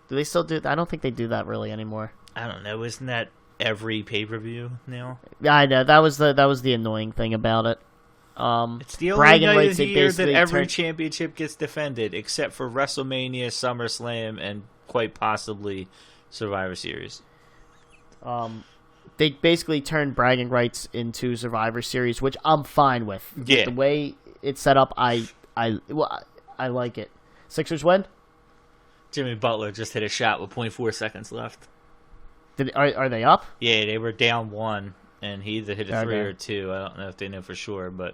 Speaker 1: Do they still do? I don't think they do that really anymore.
Speaker 2: I don't know. Isn't that every pay-per-view now?
Speaker 1: Yeah, I know. That was the annoying thing about it.
Speaker 2: It's the only night of the year that every championship gets defended, except for WrestleMania, SummerSlam, and quite possibly Survivor Series.
Speaker 1: They basically turned bragging rights into Survivor Series, which I'm fine with.
Speaker 2: Yeah.
Speaker 1: The way it's set up, I like it. Sixers win?
Speaker 2: Jimmy Butler just hit a shot with 0.4 seconds left.
Speaker 1: Are they up?
Speaker 2: Yeah, they were down 1, and he either hit a 3 or 2. I don't know if they know for sure, but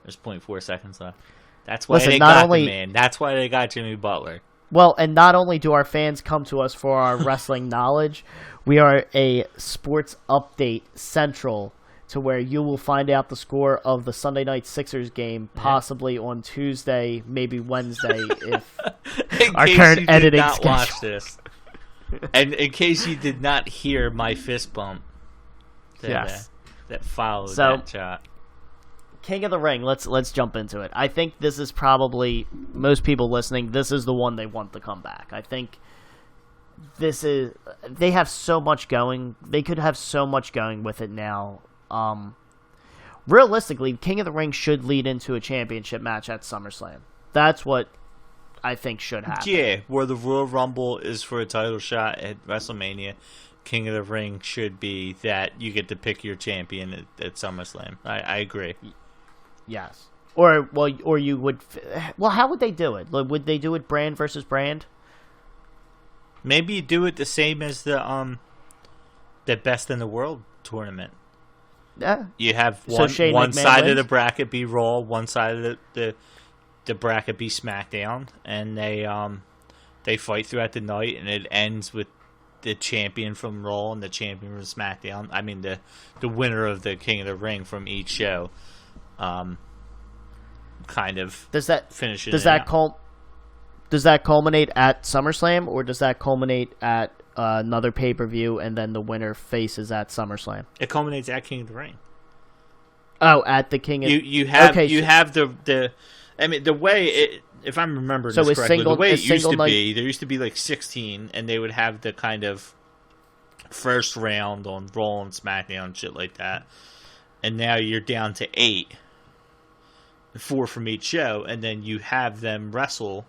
Speaker 2: there's 0.4 seconds left. That's why they got the man. That's why they got Jimmy Butler.
Speaker 1: Well, and not only do our fans come to us for our wrestling knowledge, we are a sports update central to where you will find out the score of the Sunday night Sixers game possibly on Tuesday, maybe Wednesday, if our current editing schedule.
Speaker 2: Watch this. And in case you did not hear my fist bump that followed that shot.
Speaker 1: King of the Ring, let's jump into it. I think this is probably, most people listening, this is the one they want to come back. I think they have so much going. They could have so much going with it now. Realistically, King of the Ring should lead into a championship match at SummerSlam. That's what I think should happen.
Speaker 2: Yeah, where the Royal Rumble is for a title shot at WrestleMania, King of the Ring should be that you get to pick your champion at SummerSlam. I agree.
Speaker 1: Yes. Or you would... Well, how would they do it? Would they do it brand versus brand?
Speaker 2: Maybe you do it the same as the Best in the World tournament.
Speaker 1: Yeah.
Speaker 2: You have one side of the bracket be Raw, one side of the bracket be SmackDown, and they fight throughout the night, and it ends with the champion from Raw and the champion from SmackDown. I mean, the winner of the King of the Ring from each show, kind of finish it.
Speaker 1: Does that culminate at SummerSlam, or does that culminate at another pay-per-view and then the winner faces at SummerSlam?
Speaker 2: It culminates at King of the Ring.
Speaker 1: Oh, at the King of
Speaker 2: you have the I mean, the way it, if I'm remembering this correctly, the way it used to be, there used to be like 16, and they would have the kind of first round on Raw and SmackDown and shit like that. And now you're down to 8, 4 from each show, and then you have them wrestle,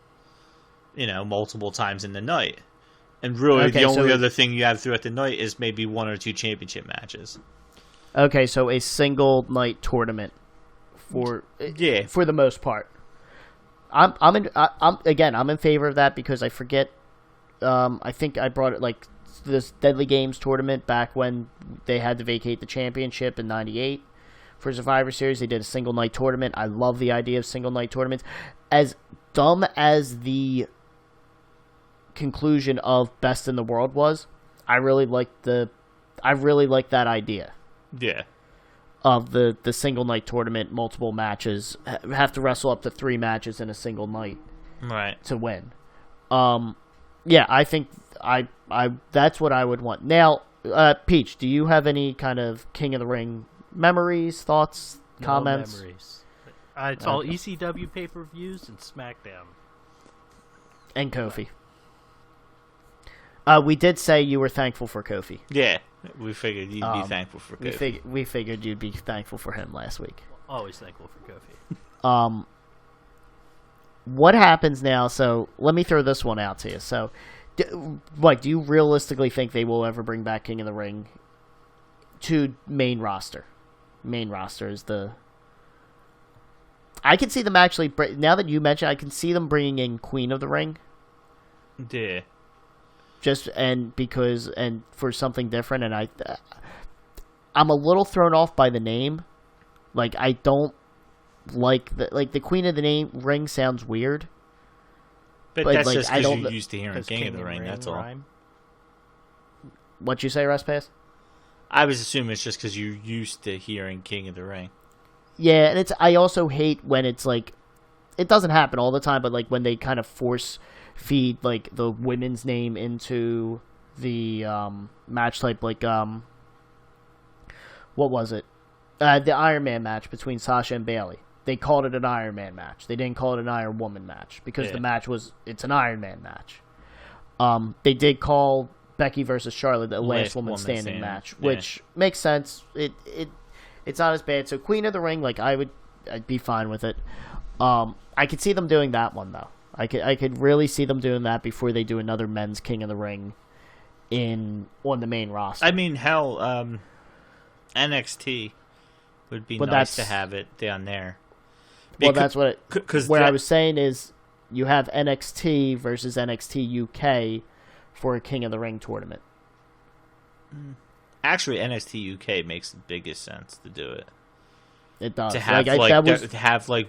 Speaker 2: multiple times in the night. And really, the only other thing you have throughout the night is maybe 1 or 2 championship matches.
Speaker 1: Okay, so a single night tournament for the most part. I'm in favor of that, because I forget. I think I brought it like this Deadly Games tournament back when they had to vacate the championship in '98 for Survivor Series. They did a single night tournament. I love the idea of single night tournaments. As dumb as the conclusion of Best in the World was, I really like that idea.
Speaker 2: Yeah.
Speaker 1: Of the single night tournament, multiple matches, have to wrestle up to 3 matches in a single night,
Speaker 2: right,
Speaker 1: to win. Yeah, I think I that's what I would want. Now, Peach, do you have any kind of King of the Ring memories, thoughts, comments?
Speaker 3: No memories. It's all ECW pay-per-views and SmackDown.
Speaker 1: And Kofi. We did say you were thankful for Kofi.
Speaker 2: Yeah, we figured you'd be thankful for Kofi.
Speaker 1: We figured you'd be thankful for him last week.
Speaker 3: Always thankful for Kofi.
Speaker 1: What happens now? So let me throw this one out to you. So, Mike, do you realistically think they will ever bring back King of the Ring to main roster. Main roster is the. I can see them actually. Now that you mention, I can see them bringing in Queen of the Ring.
Speaker 2: Yeah.
Speaker 1: And for something different, and I'm a little thrown off by the name. Like, I don't like the Queen of the Ring sounds weird.
Speaker 2: But that's just because you're used to hearing King of the Ring. That's all.
Speaker 1: What'd you say, Russ Pass?
Speaker 2: I was assuming it's just because you're used to hearing King of the Ring.
Speaker 1: Yeah, and I also hate when it's like, it doesn't happen all the time, but like when they kind of force feed like the women's name into the match type, like what was it? The Iron Man match between Sasha and Bayley. They called it an Iron Man match. They didn't call it an Iron Woman match because the match it's an Iron Man match. They did call Becky versus Charlotte the last woman standing match, which makes sense. It's not as bad. So Queen of the Ring, like I'd be fine with it. I could see them doing that one though. I could really see them doing that before they do another men's King of the Ring on the main roster.
Speaker 2: I mean, hell, NXT would be nice to have it down there.
Speaker 1: Well, that's what I was saying is you have NXT versus NXT UK for a King of the Ring tournament.
Speaker 2: Actually, NXT UK makes the biggest sense to do it.
Speaker 1: It does.
Speaker 2: To have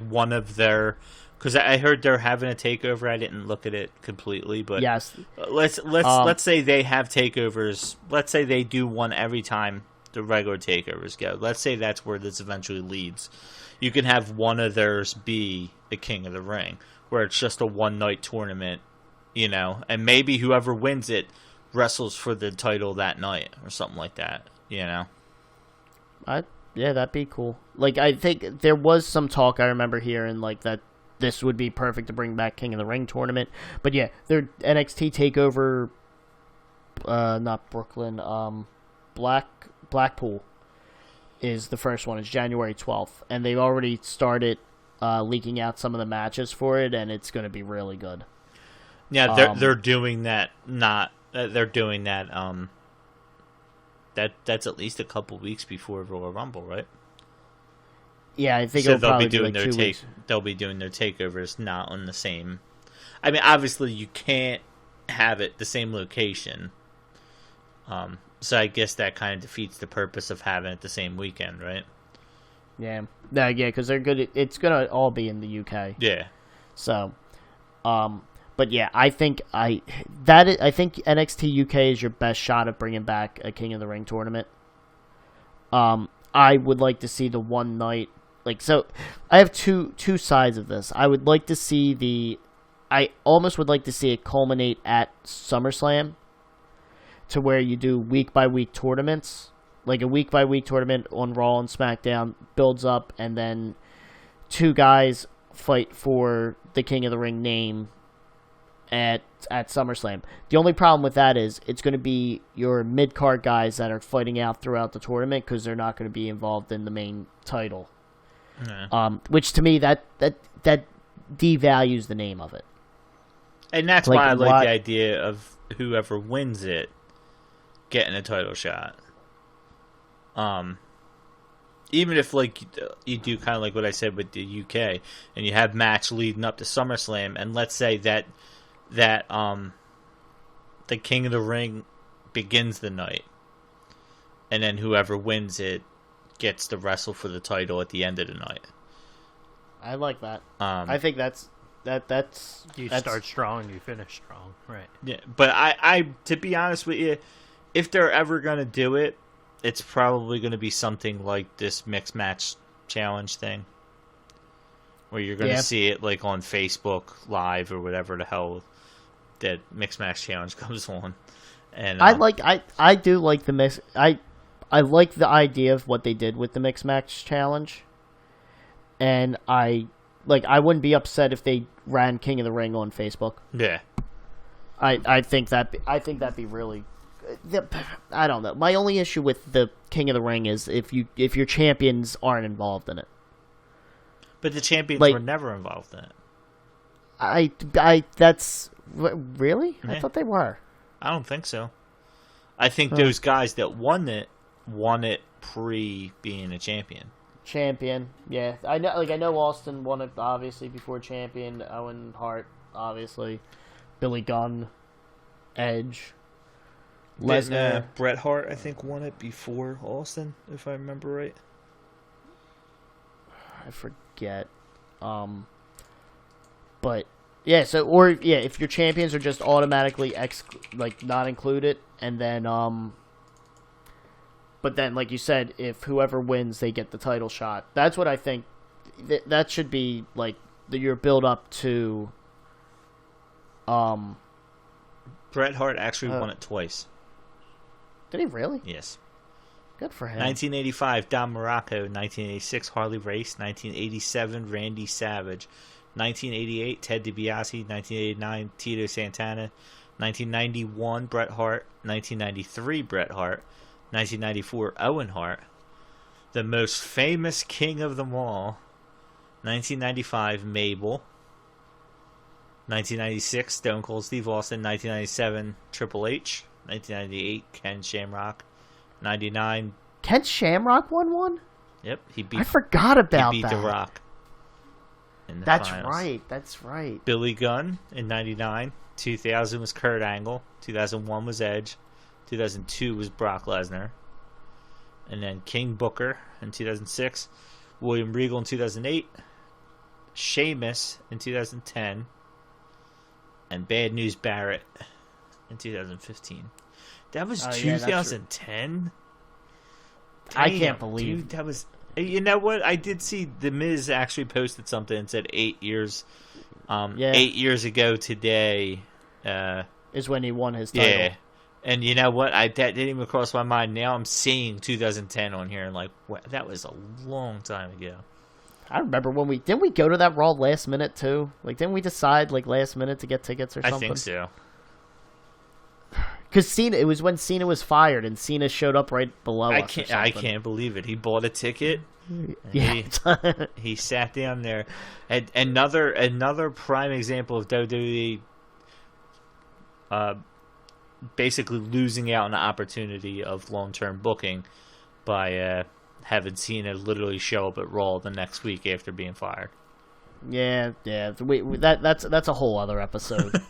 Speaker 2: one of their, because I heard they're having a takeover. I didn't look at it completely, but
Speaker 1: yes.
Speaker 2: Let's say they have takeovers. Let's say they do one every time the regular takeovers go. Let's say that's where this eventually leads. You can have one of theirs be the King of the Ring, where it's just a one-night tournament, and maybe whoever wins it wrestles for the title that night or something like that, Yeah,
Speaker 1: that'd be cool. Like, I think there was some talk I remember hearing, like, that this would be perfect to bring back King of the Ring tournament. But yeah, their NXT TakeOver, not Brooklyn, Blackpool is the first one. It's January 12th. And they've already started leaking out some of the matches for it, and it's going to be really good.
Speaker 2: Yeah, they're doing that, they're doing that, that's at least a couple weeks before Royal Rumble, right?
Speaker 1: Yeah, I think
Speaker 2: so
Speaker 1: they'll
Speaker 2: be doing their they'll be doing their takeovers not on the same. I mean, obviously you can't have it the same location. So I guess that kind of defeats the purpose of having it the same weekend, right?
Speaker 1: Yeah, because they're good. It's gonna all be in the UK.
Speaker 2: Yeah.
Speaker 1: So, but yeah, I think NXT UK is your best shot at bringing back a King of the Ring tournament. I would like to see the one night, so I have two sides of this. I would like to see I almost would like to see it culminate at SummerSlam, to where you do week by week tournaments, like a week by week tournament on Raw and SmackDown builds up, and then two guys fight for the King of the Ring name at SummerSlam. The only problem with that is it's going to be your mid-card guys that are fighting out throughout the tournament because they're not going to be involved in the main title.
Speaker 2: Yeah.
Speaker 1: Which to me that devalues the name of it.
Speaker 2: And that's why I like the idea of whoever wins it getting a title shot. Even if you do kind of like what I said with the UK, and you have match leading up to SummerSlam, and let's say that the King of the Ring begins the night, and then whoever wins it gets to wrestle for the title at the end of the night.
Speaker 1: I like that. I think that's
Speaker 3: start strong, you finish strong, right?
Speaker 2: Yeah, but I to be honest with you, if they're ever gonna do it, it's probably gonna be something like this mixed match challenge thing, where you're gonna see it on Facebook Live or whatever the hell that mixed match challenge comes on. And
Speaker 1: I do like the mix. I like the idea of what they did with the mixed match challenge, and I wouldn't be upset if they ran King of the Ring on Facebook.
Speaker 2: Yeah,
Speaker 1: I think that'd be really. I don't know. My only issue with the King of the Ring is if your champions aren't involved in it.
Speaker 2: But the champions were never involved in it.
Speaker 1: That's really? Yeah. I thought they were.
Speaker 2: I don't think so. I think those guys that won it won it pre being a champion.
Speaker 1: Champion, yeah. I know Austin won it obviously before champion. Owen Hart, obviously. Billy Gunn, Edge, Lesnar.
Speaker 2: Bret Hart, I think, won it before Austin, if I remember right.
Speaker 1: I forget. But yeah, if your champions are just automatically not included, and then but then like you said, if whoever wins, they get the title shot. That's what I think. That should be like your build up to.
Speaker 2: Bret Hart actually won it twice.
Speaker 1: Did he really?
Speaker 2: Yes.
Speaker 1: Good for him.
Speaker 2: 1985, Don Morocco. 1986, Harley Race. 1987, Randy Savage. 1988, Ted DiBiase. 1989, Tito Santana. 1991, Bret Hart. 1993, Bret Hart. 1994, Owen Hart. The most famous king of them all. 1995, Mabel. 1996, Stone Cold Steve Austin. 1997, Triple H. 1998, Ken Shamrock. 99.
Speaker 1: Ken Shamrock won one?
Speaker 2: Yep,
Speaker 1: I forgot about that.
Speaker 2: He beat The Rock. In the
Speaker 1: That's
Speaker 2: finals.
Speaker 1: right. That's right.
Speaker 2: Billy Gunn in 99. 2000 was Kurt Angle. 2001 was Edge. 2002 was Brock Lesnar. And then King Booker in 2006. William Regal in 2008. Sheamus in 2010. And Bad News Barrett in 2015. That was 2010?
Speaker 1: I can't believe.
Speaker 2: Dude, that was... You know what? I did see The Miz actually posted something and said 8 years. 8 years ago today.
Speaker 1: Is when he won his title.
Speaker 2: Yeah. And you know what? That didn't even cross my mind. Now I'm seeing 2010 on here and like, what? That was a long time ago.
Speaker 1: I remember when didn't we go to that Raw last minute too? Like, didn't we decide like last minute to get tickets or something?
Speaker 2: I think so.
Speaker 1: Because Cena, it was when Cena was fired and Cena showed up right below us.
Speaker 2: I can't believe it. He bought a ticket.
Speaker 1: Yeah.
Speaker 2: He sat down there. And another prime example of WWE basically losing out on the opportunity of long-term booking by having Cena literally show up at Raw the next week after being fired.
Speaker 1: Yeah. That's a whole other episode.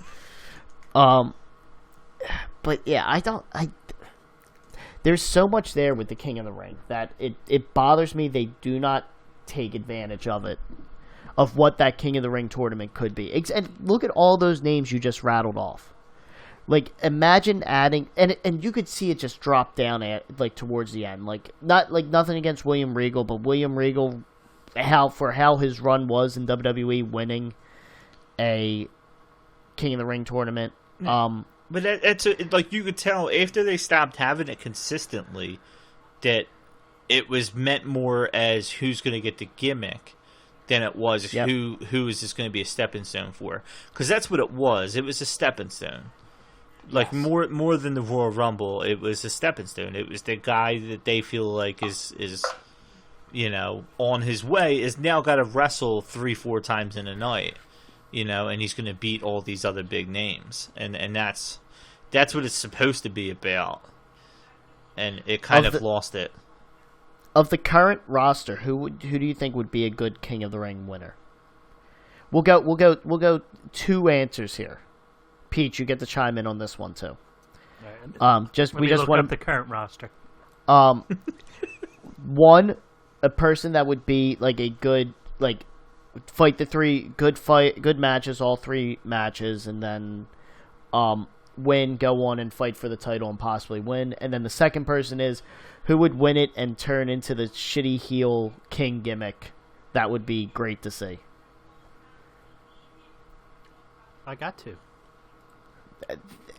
Speaker 1: But yeah, there's so much there with the King of the Ring that it bothers me they do not take advantage of it, of what that King of the Ring tournament could be. And look at all those names you just rattled off. Like, imagine adding, and you could see it just drop down like towards the end. Like, not like nothing against William Regal, but William Regal, how his run was in WWE, winning a King of the Ring tournament.
Speaker 2: But that's like you could tell after they stopped having it consistently that it was meant more as who's going to get the gimmick than it was who is this going to be a stepping stone for. Because that's what it was. It was a stepping stone. Like more than the Royal Rumble, it was a stepping stone. It was the guy that they feel like is on his way, is now got to wrestle 3-4 times in a night. And he's going to beat all these other big names, and that's what it's supposed to be about, and it kind of lost it.
Speaker 1: Of the current roster, who do you think would be a good King of the Ring winner? We'll go 2 answers here. Pete, you get to chime in on this one too.
Speaker 3: Right.
Speaker 1: We just want
Speaker 3: the current roster.
Speaker 1: One, a person that would be like a good fight the 3 good matches, all 3 matches, and then win, go on and fight for the title and possibly win. And then the second person is who would win it and turn into the shitty heel king gimmick. That would be great to see.
Speaker 3: I got to.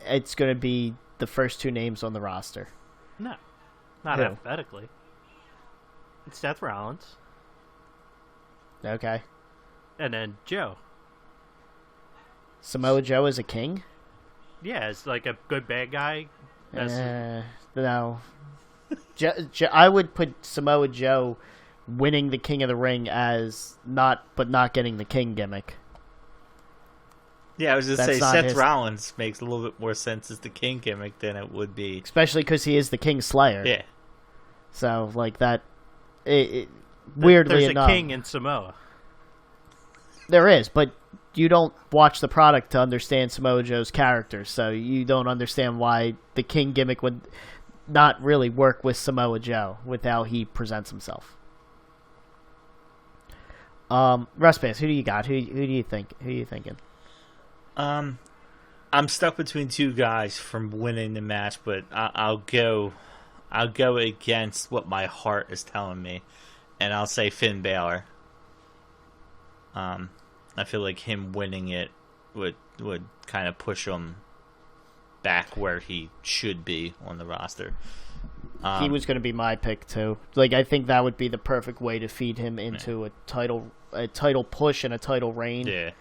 Speaker 1: It's going to be the first 2 names on the roster.
Speaker 3: No, not
Speaker 1: Who?
Speaker 3: alphabetically. It's Seth Rollins.
Speaker 1: Okay.
Speaker 3: And then Joe.
Speaker 1: Samoa Joe is a king?
Speaker 3: Yeah, it's like a good bad guy.
Speaker 1: No. I would put Samoa Joe winning the King of the Ring as not getting the king gimmick.
Speaker 2: Yeah, I was just saying Seth Rollins makes a little bit more sense as the king gimmick than it would be.
Speaker 1: Especially because he is the King Slayer.
Speaker 2: Yeah.
Speaker 1: So like that, weirdly
Speaker 3: there's
Speaker 1: enough,
Speaker 3: a king in Samoa.
Speaker 1: there is, but you don't watch the product to understand Samoa Joe's character, so you don't understand why the king gimmick would not really work with Samoa Joe with how he presents himself. Ruspace, who do you got? Who do you think? Who are you thinking?
Speaker 2: I'm stuck between two guys from winning the match, but I'll go against what my heart is telling me, and I'll say Finn Balor. I feel like him winning it would kind of push him back where he should be on the roster.
Speaker 1: He was going to be my pick too. Like, I think that would be the perfect way to feed him into a title push and a title reign.
Speaker 2: Yeah.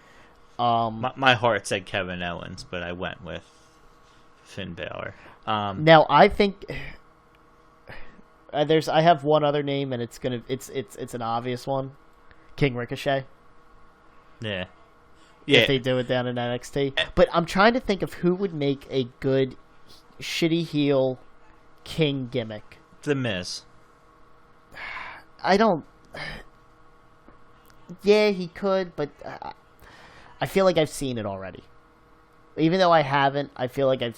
Speaker 2: My heart said Kevin Owens, but I went with Finn Balor.
Speaker 1: Now I think I have one other name, and it's an obvious one, King Ricochet.
Speaker 2: Yeah.
Speaker 1: If they do it down in NXT. But I'm trying to think of who would make a good shitty heel King gimmick.
Speaker 2: The Miz.
Speaker 1: I don't... Yeah, he could, but I feel like I've seen it already. Even though I haven't, I feel like I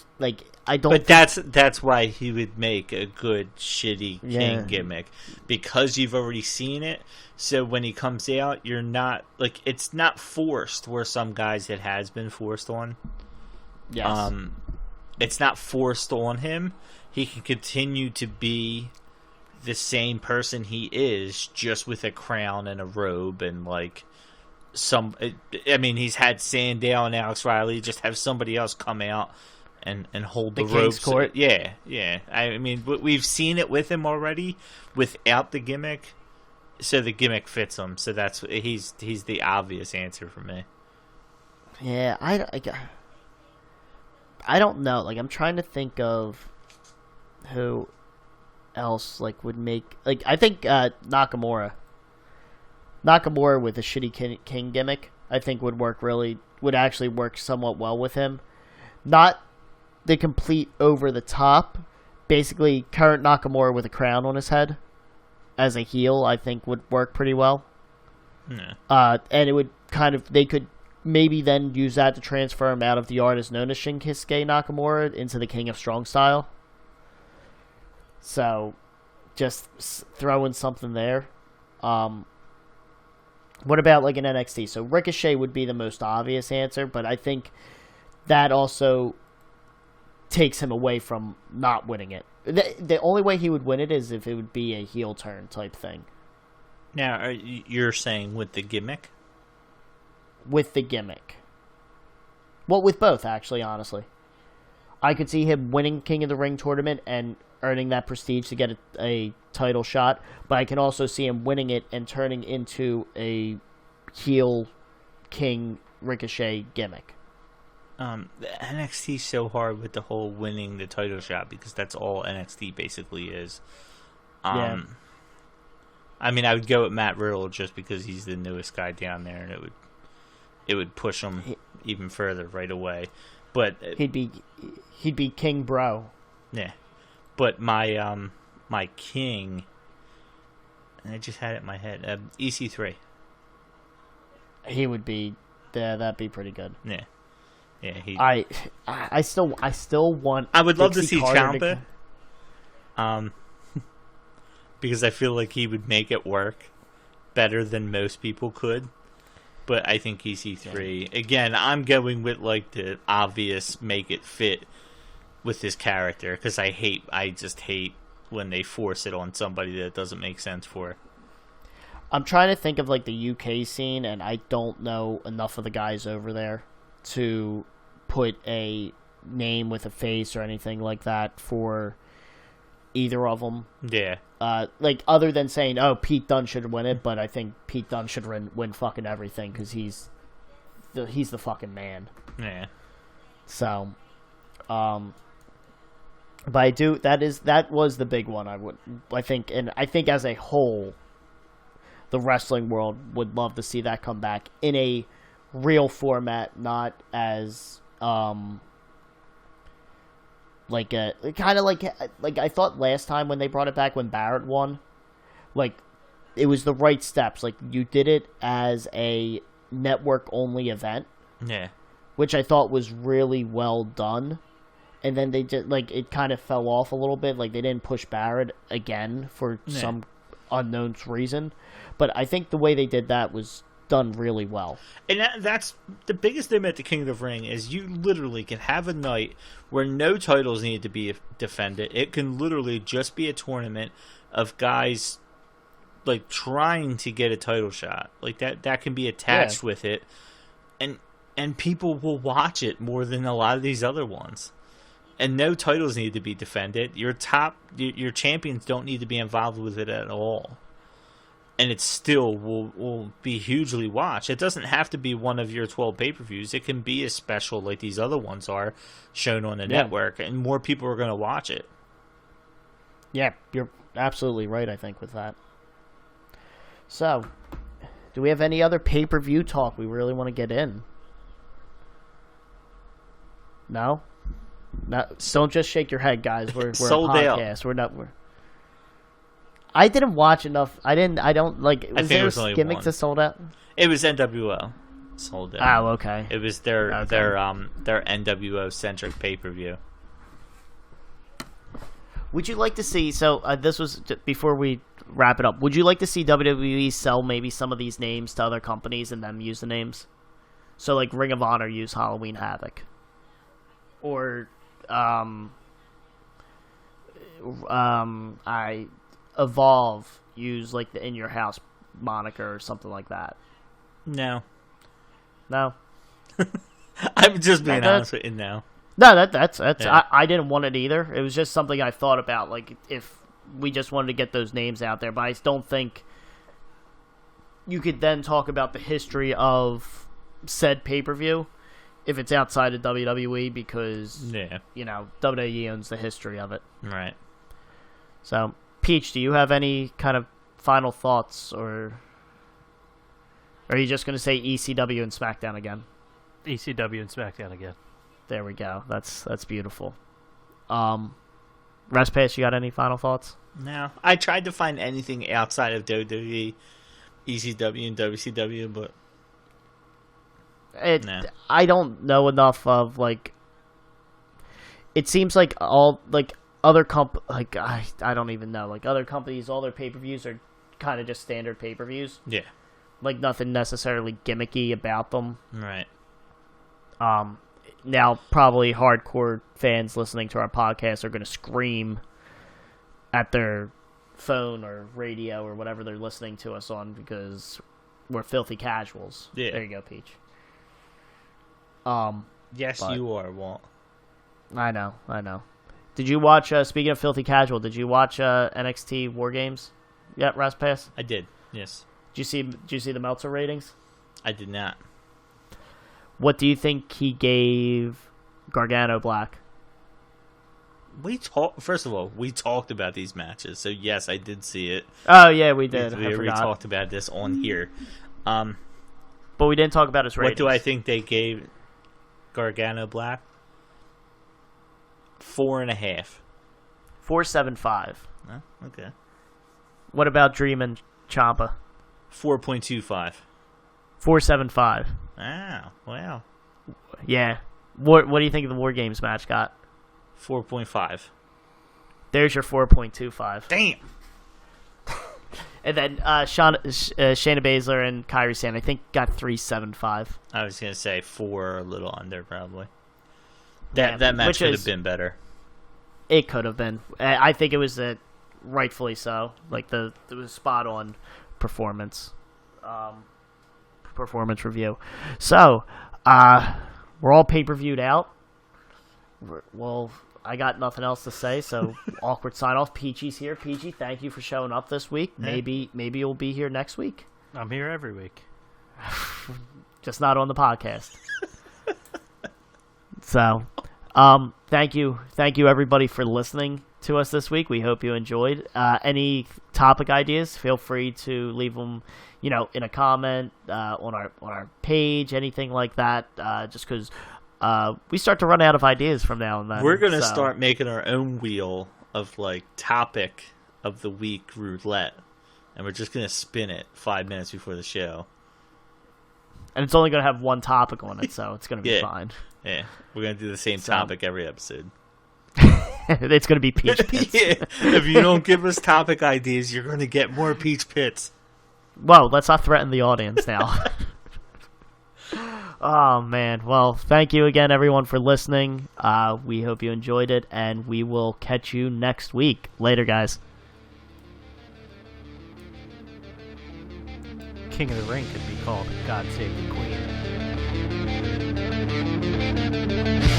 Speaker 1: don't...
Speaker 2: But that's why he would make a good shitty King gimmick. Because you've already seen it. So when he comes out, you're not... Like, it's not forced where some guys it has been forced on.
Speaker 1: Yes.
Speaker 2: It's not forced on him. He can continue to be the same person he is, just with a crown and a robe and, like... he's had Sandow and Alex Riley. Just have somebody else come out and hold the ropes.
Speaker 1: Court.
Speaker 2: Yeah. I mean, we've seen it with him already without the gimmick, so the gimmick fits him. So that's he's the obvious answer for me.
Speaker 1: Yeah, I don't know. Like, I'm trying to think of who else would make. Like, I think Nakamura with a shitty king gimmick, I think would actually work somewhat well with him. Not the complete over the top, basically current Nakamura with a crown on his head as a heel, I think would work pretty well.
Speaker 2: Yeah.
Speaker 1: And it would they could maybe then use that to transfer him out of the artist known as Shinsuke Nakamura into the King of Strong Style. So, just throw in something there. What about an NXT? So Ricochet would be the most obvious answer, but I think that also takes him away from not winning it. The only way he would win it is if it would be a heel turn type thing.
Speaker 2: Now, you're saying with the gimmick?
Speaker 1: With the gimmick. Well, with both, actually, honestly. I could see him winning King of the Ring tournament and earning that prestige to get a title shot, but I can also see him winning it and turning into a heel King Ricochet gimmick.
Speaker 2: The NXT's so hard with the whole winning the title shot because that's all NXT basically is.
Speaker 1: Yeah.
Speaker 2: I mean, I would go with Matt Riddle just because he's the newest guy down there, and it would push him even further right away. But
Speaker 1: he'd be King Bro.
Speaker 2: Yeah. But my king, and I just had it in my head, EC3.
Speaker 1: He would be, that'd be pretty good.
Speaker 2: Yeah.
Speaker 1: I still want.
Speaker 2: I would love to
Speaker 1: Dixie
Speaker 2: see
Speaker 1: Carter
Speaker 2: Ciampa, because I feel like he would make it work better than most people could. But I think EC3 again. I'm going with the obvious make it fit with his character because I just hate when they force it on somebody that doesn't make sense for.
Speaker 1: I'm trying to think of the UK scene, and I don't know enough of the guys over there to put a name with a face or anything like that for either of them.
Speaker 2: Yeah.
Speaker 1: Other than saying, oh, Pete Dunne should win it, but I think Pete Dunne should win fucking everything because he's the fucking man.
Speaker 2: Yeah.
Speaker 1: So, but that was the big one. I think as a whole, the wrestling world would love to see that come back in a real format, not as like kind of like I thought last time when they brought it back when Barrett won, like it was the right steps. Like you did it as a network only event,
Speaker 2: Yeah.
Speaker 1: which I thought was really well done. And then they just like it kind of fell off a little bit. Like they didn't push Barrett again for some unknown reason. But I think the way they did that was done really well.
Speaker 2: And that's the biggest thing at the King of Ring is you literally can have a night where no titles need to be defended. It can literally just be a tournament of guys like trying to get a title shot. Like that can be attached with it. And people will watch it more than a lot of these other ones. And no titles need to be defended. Your champions don't need to be involved with it at all. And it still will be hugely watched. It doesn't have to be one of your 12 pay-per-views. It can be a special like these other ones are shown on the network. And more people are going to watch it.
Speaker 1: Yeah, you're absolutely right, I think, with that. So, do we have any other pay-per-view talk we really want to get in? No? No, don't just shake your head, guys. We're
Speaker 2: Sold
Speaker 1: a podcast.
Speaker 2: out.
Speaker 1: I didn't watch enough. I don't like. Was there
Speaker 2: only
Speaker 1: gimmicks that sold out?
Speaker 2: It was NWO sold out.
Speaker 1: Oh, okay.
Speaker 2: It was their NWO centric pay-per-view.
Speaker 1: Would you like to see? So this was before we wrap it up. Would you like to see WWE sell maybe some of these names to other companies and them use the names? So like Ring of Honor use Halloween Havoc, or I Evolve use like the In Your House moniker or something like that.
Speaker 2: No.
Speaker 1: I'm
Speaker 2: just being honest with you now.
Speaker 1: No, that's
Speaker 2: Yeah.
Speaker 1: I didn't want it either. It was just something I thought about, like if we just wanted to get those names out there. But I don't think you could then talk about the history of said pay-per-view if it's outside of WWE because WWE owns the history of it.
Speaker 2: Right.
Speaker 1: So, Peach, do you have any kind of final thoughts, or are you just going to say ECW and SmackDown again?
Speaker 3: ECW and SmackDown again.
Speaker 1: There we go. That's beautiful. Respace, you got any final thoughts?
Speaker 2: No. I tried to find anything outside of WWE, ECW, and WCW, but
Speaker 1: I don't know enough of like. It seems like all like other I don't even know, like other companies, all their pay-per-views are kind of just standard pay-per-views.
Speaker 2: Yeah.
Speaker 1: Like nothing necessarily gimmicky about them.
Speaker 2: Right.
Speaker 1: Now probably hardcore fans listening to our podcast are going to scream at their phone or radio or whatever they're listening to us on because we're filthy casuals.
Speaker 2: Yeah.
Speaker 1: There you go, Peach.
Speaker 2: Yes, you are, Walt.
Speaker 1: I know. Did you watch, speaking of filthy casual, did you watch NXT WarGames yet, Raspass?
Speaker 2: I did, yes.
Speaker 1: Did you see the Meltzer ratings?
Speaker 2: I did not.
Speaker 1: What do you think he gave Gargano Black?
Speaker 2: First of all, we talked about these matches, so yes, I did see it.
Speaker 1: Oh, yeah, we did.
Speaker 2: We already talked about this on here.
Speaker 1: But we didn't talk about his ratings.
Speaker 2: What do I think they gave Gargano Black? 4.5.
Speaker 1: 4.75.
Speaker 2: Oh, okay.
Speaker 1: What about Dream and Ciampa?
Speaker 2: 4.25.
Speaker 1: 4.75.
Speaker 2: Oh, wow.
Speaker 1: Yeah. What do you think of the War Games match got?
Speaker 2: 4.5.
Speaker 1: There's your 4.25.
Speaker 2: Damn.
Speaker 1: And then Shayna Baszler and Kairi Sane, I think, got 3.75.
Speaker 2: I was going to say 4 or a little under, probably. That match could have been better.
Speaker 1: It could have been. I think it was rightfully so. Like it was spot on performance review. So we're all pay-per-viewed out. Well, I got nothing else to say. So awkward sign off. Peachy's here. Peachy, thank you for showing up this week. Maybe you'll be here next week.
Speaker 3: I'm here every week.
Speaker 1: Just not on the podcast. So, thank you everybody for listening to us this week. We hope you enjoyed. Any topic ideas, feel free to leave them, in a comment on our page, anything like that. Just because we start to run out of ideas from now and then.
Speaker 2: We're gonna start making our own wheel of like topic of the week roulette, and we're just gonna spin it 5 minutes before the show.
Speaker 1: And it's only gonna have one topic on it, so it's gonna be fine.
Speaker 2: Yeah, we're gonna do the same topic every episode.
Speaker 1: It's gonna be peach pits.
Speaker 2: Yeah. If you don't give us topic ideas, you're gonna get more peach pits.
Speaker 1: Whoa, let's not threaten the audience now. Oh, man. Well, thank you again, everyone, for listening. We hope you enjoyed it, and we will catch you next week. Later, guys.
Speaker 3: King of the Ring could be called God Save the Queen.